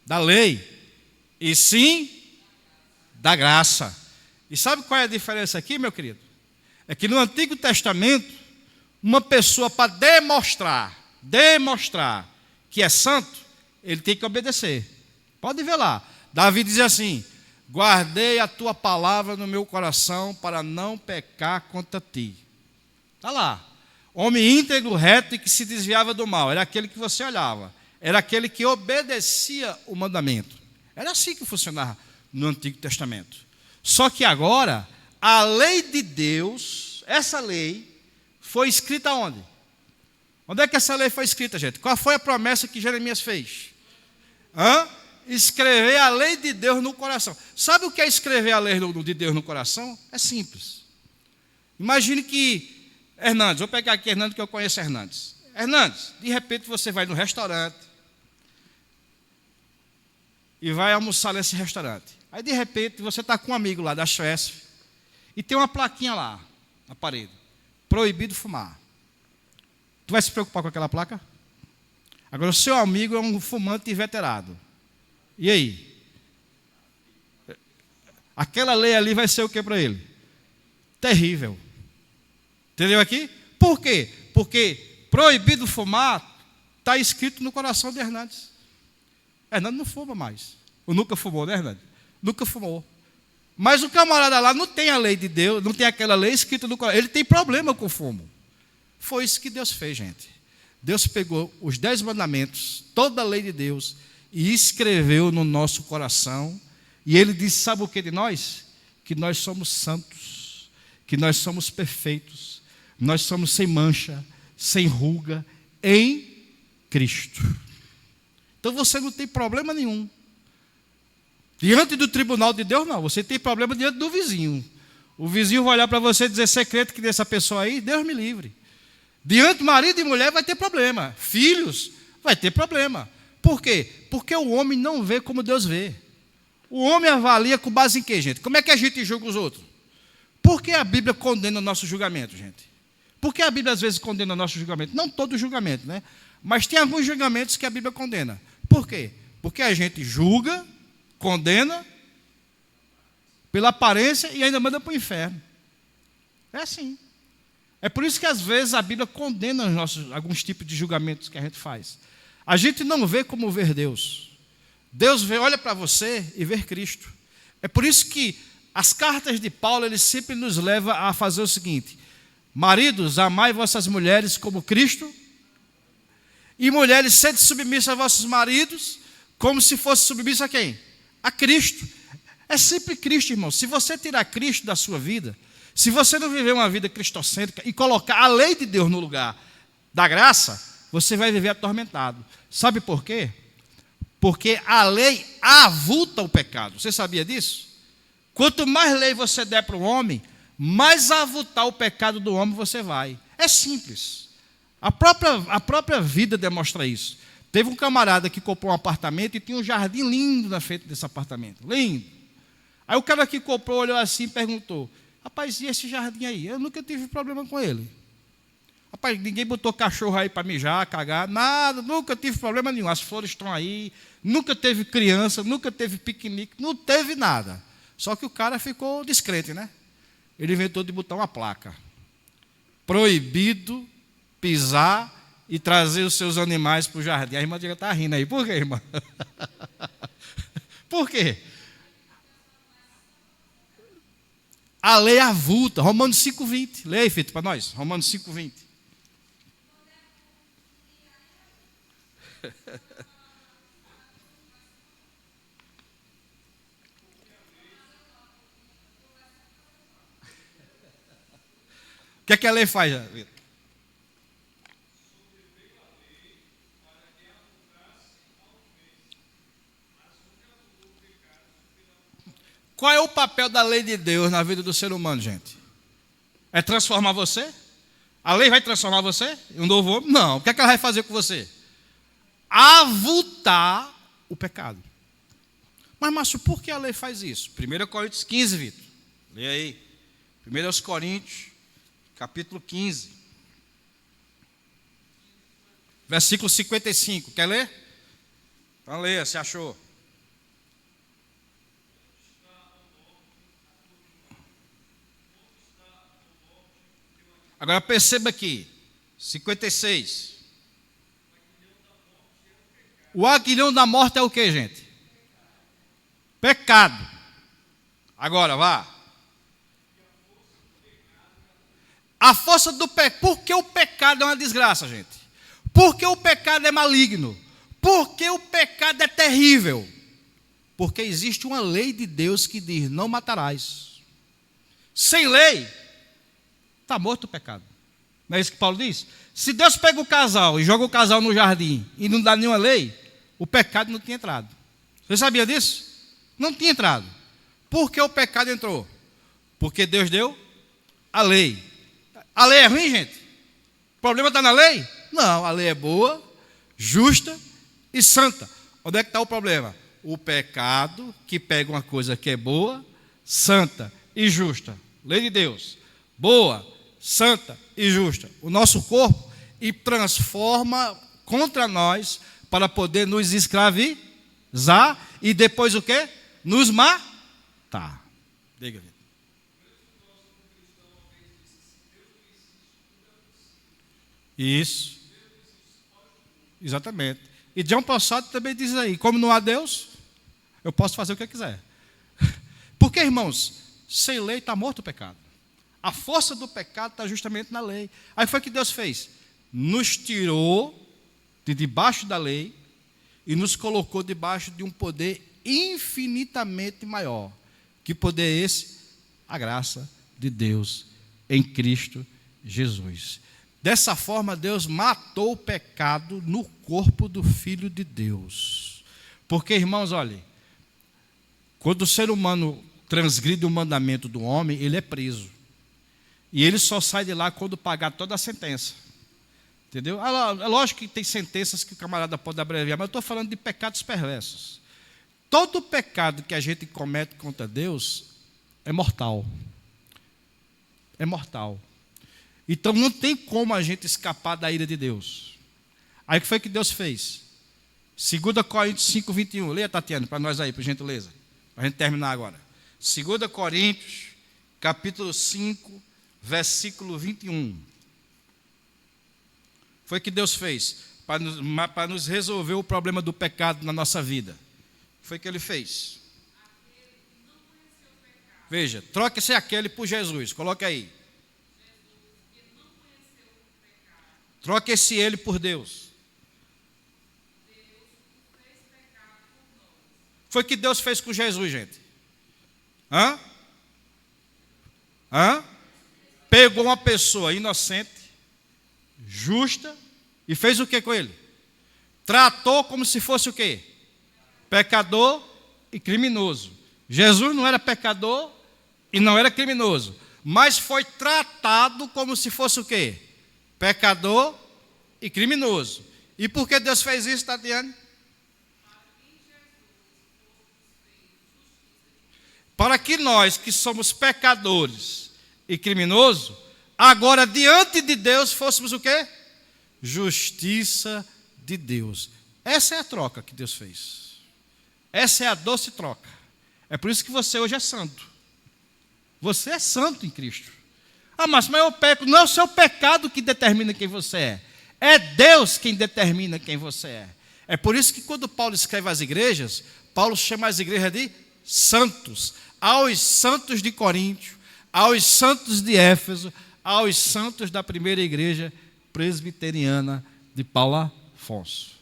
da lei, e sim da graça. E sabe qual é a diferença aqui, meu querido? É que no Antigo Testamento, uma pessoa para demonstrar que é santo, ele tem que obedecer. Pode ver lá. Davi diz assim: guardei a tua palavra no meu coração para não pecar contra ti. Está lá. Homem íntegro, reto e que se desviava do mal. Era aquele que você olhava. Era aquele que obedecia o mandamento. Era assim que funcionava no Antigo Testamento. Só que agora, a lei de Deus, essa lei, foi escrita onde? Onde é que essa lei foi escrita, gente? Qual foi a promessa que Jeremias fez? Escrever a lei de Deus no coração. Sabe o que é escrever a lei de Deus no coração? É simples. Imagine que Hernandes, vou pegar aqui Hernandes, que eu conheço Hernandes. Hernandes, de repente você vai no restaurante e vai almoçar nesse restaurante. Aí de repente você está com um amigo lá da Suécia e tem uma plaquinha lá na parede: proibido fumar. Tu vai se preocupar com aquela placa? Agora o seu amigo é um fumante inveterado. E aí? Aquela lei ali vai ser o que para ele? Terrível. Entendeu aqui? Por quê? Porque proibido fumar está escrito no coração de Hernandes. Hernandes não fuma mais. Ou nunca fumou, né, Hernandes? Nunca fumou. Mas o camarada lá não tem a lei de Deus, não tem aquela lei escrita no coração. Ele tem problema com o fumo. Foi isso que Deus fez, gente. Deus pegou os 10 mandamentos, toda a lei de Deus, e escreveu no nosso coração. E ele disse: sabe o que de nós? Que nós somos santos, que nós somos perfeitos, nós somos sem mancha, sem ruga, em Cristo. Então você não tem problema nenhum. Diante do tribunal de Deus, não. Você tem problema diante do vizinho. O vizinho vai olhar para você e dizer: secreto que dessa pessoa aí, Deus me livre. Diante do marido e mulher vai ter problema. Filhos, vai ter problema. Por quê? Porque o homem não vê como Deus vê. O homem avalia com base em quê, gente? Como é que a gente julga os outros? Por que a Bíblia condena o nosso julgamento, gente? Por que a Bíblia às vezes condena o nosso julgamento? Não todo julgamento, né? Mas tem alguns julgamentos que a Bíblia condena. Por quê? Porque a gente julga, condena pela aparência e ainda manda para o inferno. É assim. É por isso que às vezes a Bíblia condena alguns tipos de julgamentos que a gente faz. A gente não vê como ver Deus. Deus olha para você e vê Cristo. É por isso que as cartas de Paulo, ele sempre nos leva a fazer o seguinte: maridos, amai vossas mulheres como Cristo, e mulheres, sede submissas a vossos maridos, como se fosse submissa a quem? A Cristo. É sempre Cristo, irmão. Se você tirar Cristo da sua vida, se você não viver uma vida cristocêntrica e colocar a lei de Deus no lugar da graça, você vai viver atormentado. Sabe por quê? Porque a lei avulta o pecado. Você sabia disso? Quanto mais lei você der para o homem, mais avultar o pecado do homem você vai. É simples. A própria vida demonstra isso. Teve um camarada que comprou um apartamento e tinha um jardim lindo na frente desse apartamento. Lindo. Aí o cara que comprou olhou assim e perguntou: rapaz, e esse jardim aí? Eu nunca tive problema com ele. Rapaz, ninguém botou cachorro aí para mijar, cagar, nada, nunca tive problema nenhum. As flores estão aí, nunca teve criança, nunca teve piquenique, não teve nada. Só que o cara ficou descrente, né? Ele inventou de botar uma placa: proibido pisar e trazer os seus animais para o jardim. A irmã está rindo aí. Por quê, irmã? Por quê? A lei avulta. Romanos 5,20. Leia aí, Fito, para nós. Romanos 5,20. O que é que a lei faz, Vitor? Qual é o papel da lei de Deus na vida do ser humano, gente? É transformar você? A lei vai transformar você em um novo homem? Não. O que é que ela vai fazer com você? Avultar o pecado. Mas, Márcio, por que a lei faz isso? 1 Coríntios 15, Vitor. Leia aí. 1 Coríntios, capítulo 15. versículo 55. Quer ler? Então leia, se achou. Agora perceba aqui, 56. O aguilhão da morte é o que, gente? Pecado. Agora, vá. A força do pecado. Por que o pecado é uma desgraça, gente? Por que o pecado é maligno? Por que o pecado é terrível? Porque existe uma lei de Deus que diz: não matarás. Sem lei, está morto o pecado. Não é isso que Paulo diz? Se Deus pega o casal e joga o casal no jardim e não dá nenhuma lei, o pecado não tinha entrado. Você sabia disso? Não tinha entrado. Por que o pecado entrou? Porque Deus deu a lei. A lei é ruim, gente? O problema está na lei? Não, a lei é boa, justa e santa. Onde é que está o problema? O pecado que pega uma coisa que é boa, santa e justa. Lei de Deus. Boa, santa e justa. O nosso corpo e transforma contra nós para poder nos escravizar e depois o quê? Nos matar. Diga, gente. Isso. Exatamente. E John Paul Sartre também diz aí: como não há Deus, eu posso fazer o que eu quiser. Porque, irmãos, sem lei está morto o pecado. A força do pecado está justamente na lei. Aí foi o que Deus fez: nos tirou de debaixo da lei e nos colocou debaixo de um poder infinitamente maior. Que poder é esse? A graça de Deus em Cristo Jesus. Dessa forma, Deus matou o pecado no corpo do Filho de Deus. Porque, irmãos, olhem, quando o ser humano transgride o mandamento do homem, ele é preso. E ele só sai de lá quando pagar toda a sentença. Entendeu? É lógico que tem sentenças que o camarada pode abreviar, mas eu estou falando de pecados perversos. Todo pecado que a gente comete contra Deus é mortal. É mortal. Então não tem como a gente escapar da ira de Deus. Aí o que foi que Deus fez? 2 Coríntios 5, 21. Leia, Tatiana, para nós aí, por gentileza. Para a gente terminar agora. 2 Coríntios, capítulo 5, versículo 21. Foi que Deus fez para nos resolver o problema do pecado na nossa vida. Foi que Ele fez. Veja, troque esse aquele por Jesus. Coloque aí. Troque esse ele por Deus. Foi o que Deus fez com Jesus, gente. Pegou uma pessoa inocente, justa, e fez o que com ele? Tratou como se fosse o quê? Pecador e criminoso. Jesus não era pecador e não era criminoso, mas foi tratado como se fosse o quê? Pecador e criminoso. E por que Deus fez isso, Tatiane? Para que nós, que somos pecadores e criminosos, agora diante de Deus fôssemos o quê? Justiça de Deus. Essa é a troca que Deus fez. Essa é a doce troca. É por isso que você hoje é santo. Você é santo em Cristo. Mas eu peco. Não é o seu pecado que determina quem você é. É Deus quem determina quem você é. É por isso que quando Paulo escreve às igrejas, Paulo chama as igrejas de santos. Aos santos de Coríntio, aos santos de Éfeso, aos santos da primeira igreja presbiteriana de Paulo Afonso.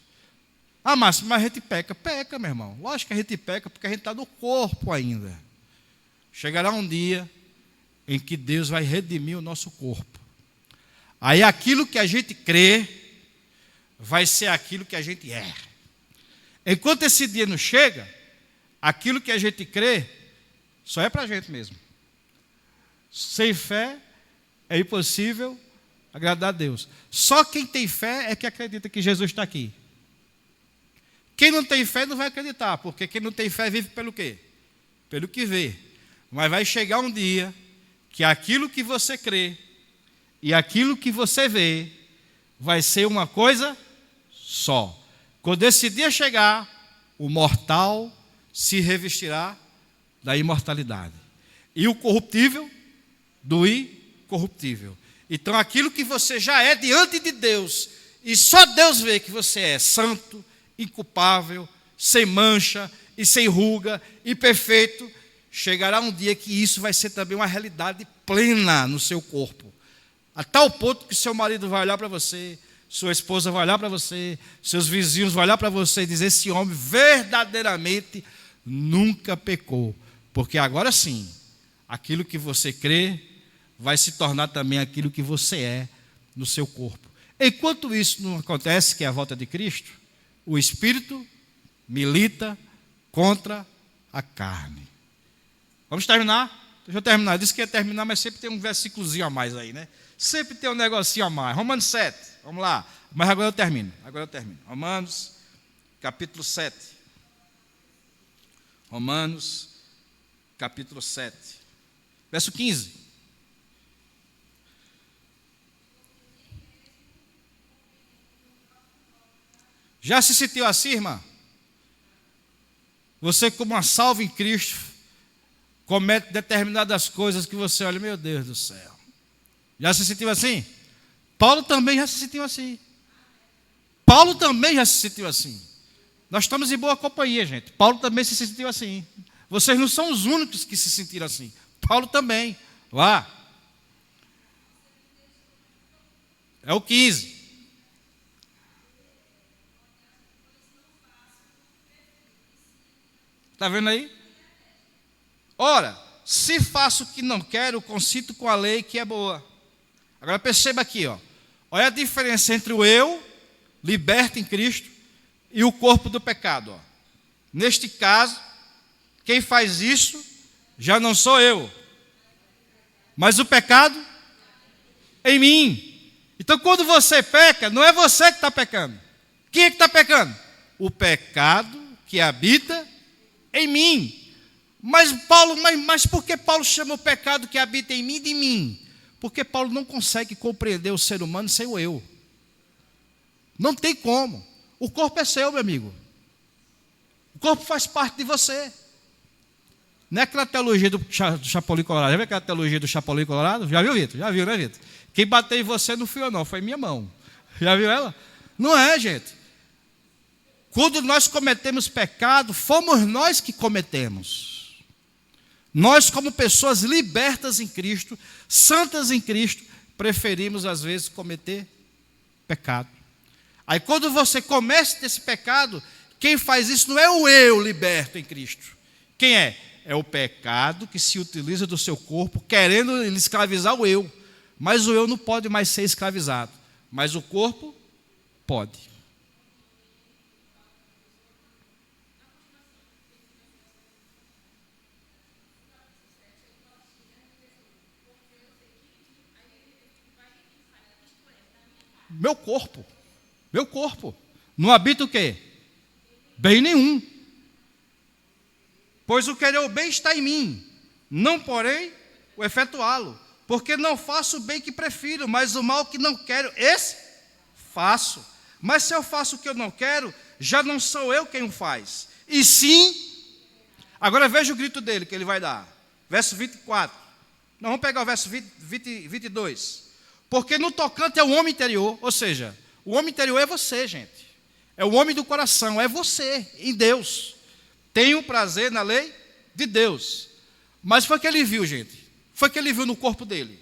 Mas a gente peca. Peca, meu irmão. Lógico que a gente peca porque a gente está no corpo ainda. Chegará um dia em que Deus vai redimir o nosso corpo. Aí aquilo que a gente crê vai ser aquilo que a gente é. Enquanto esse dia não chega, aquilo que a gente crê só é para a gente mesmo. Sem fé é impossível agradar a Deus. Só quem tem fé é que acredita que Jesus está aqui. Quem não tem fé não vai acreditar, porque quem não tem fé vive pelo quê? Pelo que vê. Mas vai chegar um dia que aquilo que você crê e aquilo que você vê vai ser uma coisa só. Quando esse dia chegar, o mortal se revestirá da imortalidade. E o corruptível do incorruptível. Então, aquilo que você já é diante de Deus, e só Deus vê que você é santo, inculpável, sem mancha e sem ruga e perfeito, chegará um dia que isso vai ser também uma realidade plena no seu corpo. A tal ponto que seu marido vai olhar para você, sua esposa vai olhar para você, seus vizinhos vão olhar para você e dizer: esse homem verdadeiramente nunca pecou. Porque agora sim, aquilo que você crê vai se tornar também aquilo que você é no seu corpo. Enquanto isso não acontece, que é a volta de Cristo, o Espírito milita contra a carne. Vamos terminar? Deixa eu terminar. Eu disse que ia terminar, mas sempre tem um versículozinho a mais aí, né? Sempre tem um negocinho a mais. Romanos 7, vamos lá. Mas agora eu termino. Romanos, capítulo 7. Romanos, capítulo 7. Verso 15. Já se sentiu assim, irmã? Você, como uma salva em Cristo, comete determinadas coisas que você olha: meu Deus do céu. Já se sentiu assim? Paulo também já se sentiu assim. Nós estamos em boa companhia, gente. Paulo também se sentiu assim. Vocês não são os únicos que se sentiram assim. Paulo também. Lá. É o 15. Está vendo aí? Ora, se faço o que não quero, consinto com a lei que é boa. Agora perceba aqui, ó. Olha a diferença entre o eu, liberto em Cristo, e o corpo do pecado. Ó. Neste caso, quem faz isso já não sou eu, mas o pecado em mim. Então, quando você peca, não é você que está pecando. Quem é que está pecando? O pecado que habita em mim. Mas por que Paulo chama o pecado que habita em mim de mim? Porque Paulo não consegue compreender o ser humano sem o eu. Não tem como. O corpo é seu, meu amigo. O corpo faz parte de você. Não é aquela teologia do Chapolin Colorado. Já viu aquela teologia do Chapolin Colorado? Já viu, Vitor? Já viu, né, Vitor? Quem bateu em você não fui eu, não. Foi minha mão. Já viu ela? Não é, gente. Quando nós cometemos pecado, fomos nós que cometemos. Nós, como pessoas libertas em Cristo, santas em Cristo, preferimos às vezes cometer pecado. Aí quando você comete esse pecado, quem faz isso não é o eu liberto em Cristo. Quem é? É o pecado que se utiliza do seu corpo, querendo escravizar o eu. Mas o eu não pode mais ser escravizado. Mas o corpo pode. Meu corpo, não habita o quê? Bem nenhum. Pois o querer o bem está em mim, não porém o efetuá-lo, porque não faço o bem que prefiro, mas o mal que não quero, esse faço. Mas se eu faço o que eu não quero, já não sou eu quem o faz, e sim, agora veja o grito dele que ele vai dar, verso 24, nós vamos pegar o verso 22, porque no tocante ao homem interior, ou seja, o homem interior é você, gente, é o homem do coração, é você, em Deus, tenho prazer na lei de Deus, mas foi que ele viu, gente, foi que ele viu no corpo dele,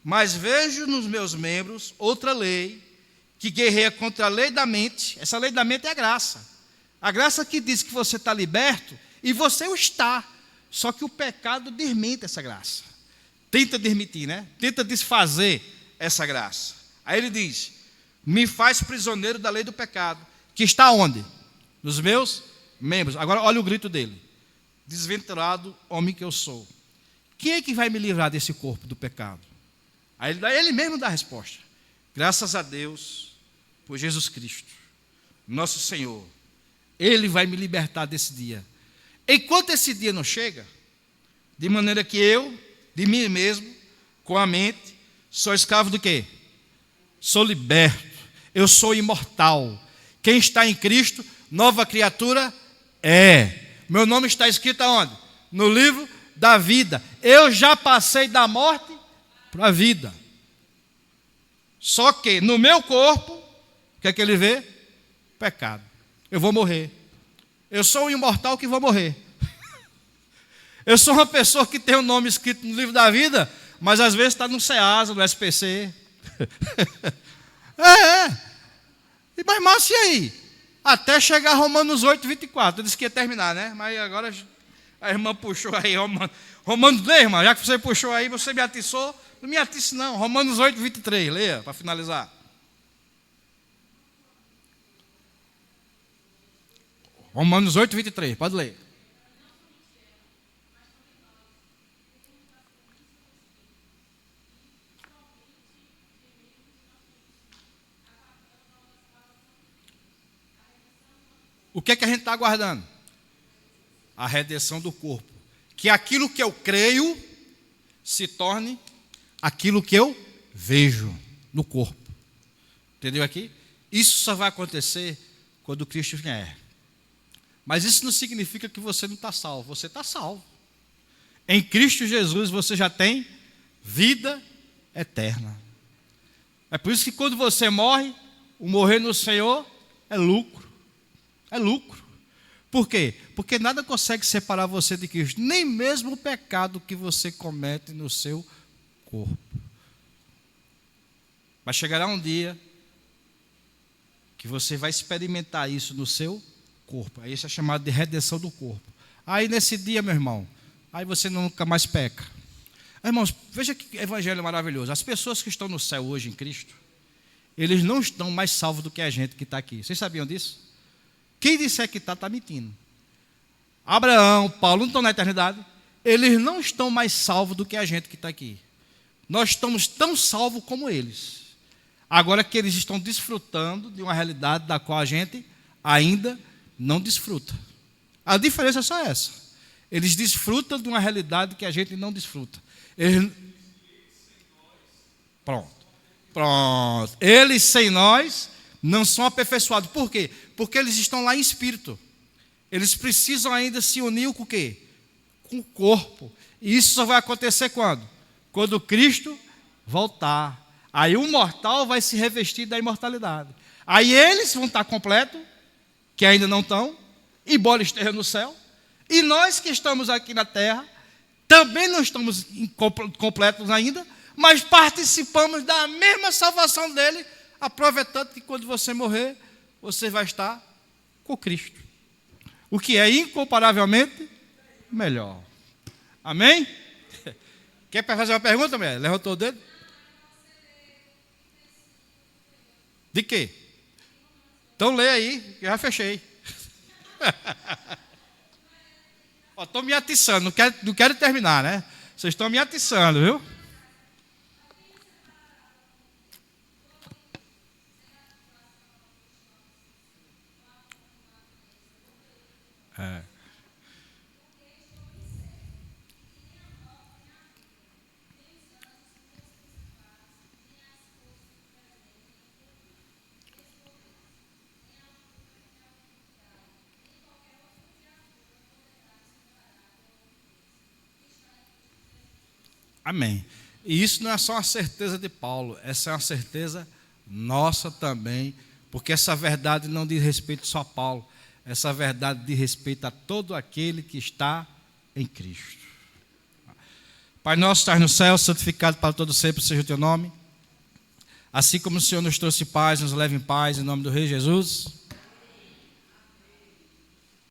mas vejo nos meus membros outra lei, que guerreia contra a lei da mente. Essa lei da mente é a graça que diz que você está liberto, e você o está, só que o pecado desmente essa graça, tenta desmentir, né? Tenta desfazer essa graça. Aí ele diz, me faz prisioneiro da lei do pecado, que está onde? Nos meus membros. Agora olha o grito dele, desventurado homem que eu sou, quem é que vai me livrar desse corpo do pecado? Aí ele mesmo dá a resposta, graças a Deus por Jesus Cristo, nosso Senhor, Ele vai me libertar desse dia. Enquanto esse dia não chega, de maneira que eu, de mim mesmo, com a mente, sou escravo do quê? Sou liberto, eu sou imortal. Quem está em Cristo, nova criatura é. Meu nome está escrito aonde? No livro da vida. Eu já passei da morte para a vida. Só que no meu corpo, o que é que ele vê? Pecado. Eu vou morrer. Eu sou um imortal que vou morrer. Eu sou uma pessoa que tem o nome escrito no livro da vida, mas às vezes está no SEASA, no SPC. Mas, Márcio, e aí? Até chegar a Romanos 8, 24. Eu disse que ia terminar, né? Mas agora a irmã puxou aí. Romanos, lê, irmã. Já que você puxou aí, você me atiçou. Não me atice, não. Romanos 8, 23. Leia, para finalizar. Romanos 8, 23. Pode ler. O que é que a gente está aguardando? A redenção do corpo. Que aquilo que eu creio se torne aquilo que eu vejo no corpo. Entendeu aqui? Isso só vai acontecer quando Cristo vier. Mas isso não significa que você não está salvo. Você está salvo. Em Cristo Jesus você já tem vida eterna. É por isso que quando você morre, o morrer no Senhor é lucro. É lucro. Por quê? Porque nada consegue separar você de Cristo, nem mesmo o pecado que você comete no seu corpo. Mas chegará um dia que você vai experimentar isso no seu corpo. Aí isso é chamado de redenção do corpo. Aí nesse dia, meu irmão, aí você nunca mais peca. Irmãos, veja que evangelho maravilhoso. As pessoas que estão no céu hoje em Cristo, eles não estão mais salvos do que a gente que está aqui. Vocês sabiam disso? Quem disser que está mentindo. Abraão, Paulo, não estão na eternidade. Eles não estão mais salvos do que a gente que está aqui. Nós estamos tão salvos como eles. Agora que eles estão desfrutando de uma realidade da qual a gente ainda não desfruta. A diferença é só essa. Eles desfrutam de uma realidade que a gente não desfruta. Pronto. Eles sem nós não são aperfeiçoados. Por quê? Porque eles estão lá em espírito. Eles precisam ainda se unir com o quê? Com o corpo. E isso só vai acontecer quando? Quando Cristo voltar. Aí o mortal vai se revestir da imortalidade. Aí eles vão estar completos, que ainda não estão, embora estejam no céu. E nós que estamos aqui na terra, também não estamos completos ainda, mas participamos da mesma salvação dele, aproveitando que quando você morrer, você vai estar com Cristo. O que é incomparavelmente melhor. Amém? Quer fazer uma pergunta, mulher? Levantou o dedo? De quê? Então lê aí, que eu já fechei. Estou me atiçando, não quero terminar, né? Vocês estão me atiçando, viu? Amém. E isso não é só uma certeza de Paulo, essa é uma certeza nossa também, porque essa verdade não diz respeito só a Paulo, essa verdade diz respeito a todo aquele que está em Cristo. Pai nosso, estás no céu, santificado para todo sempre seja o teu nome. Assim como o Senhor nos trouxe paz, nos leve em paz, em nome do Rei Jesus.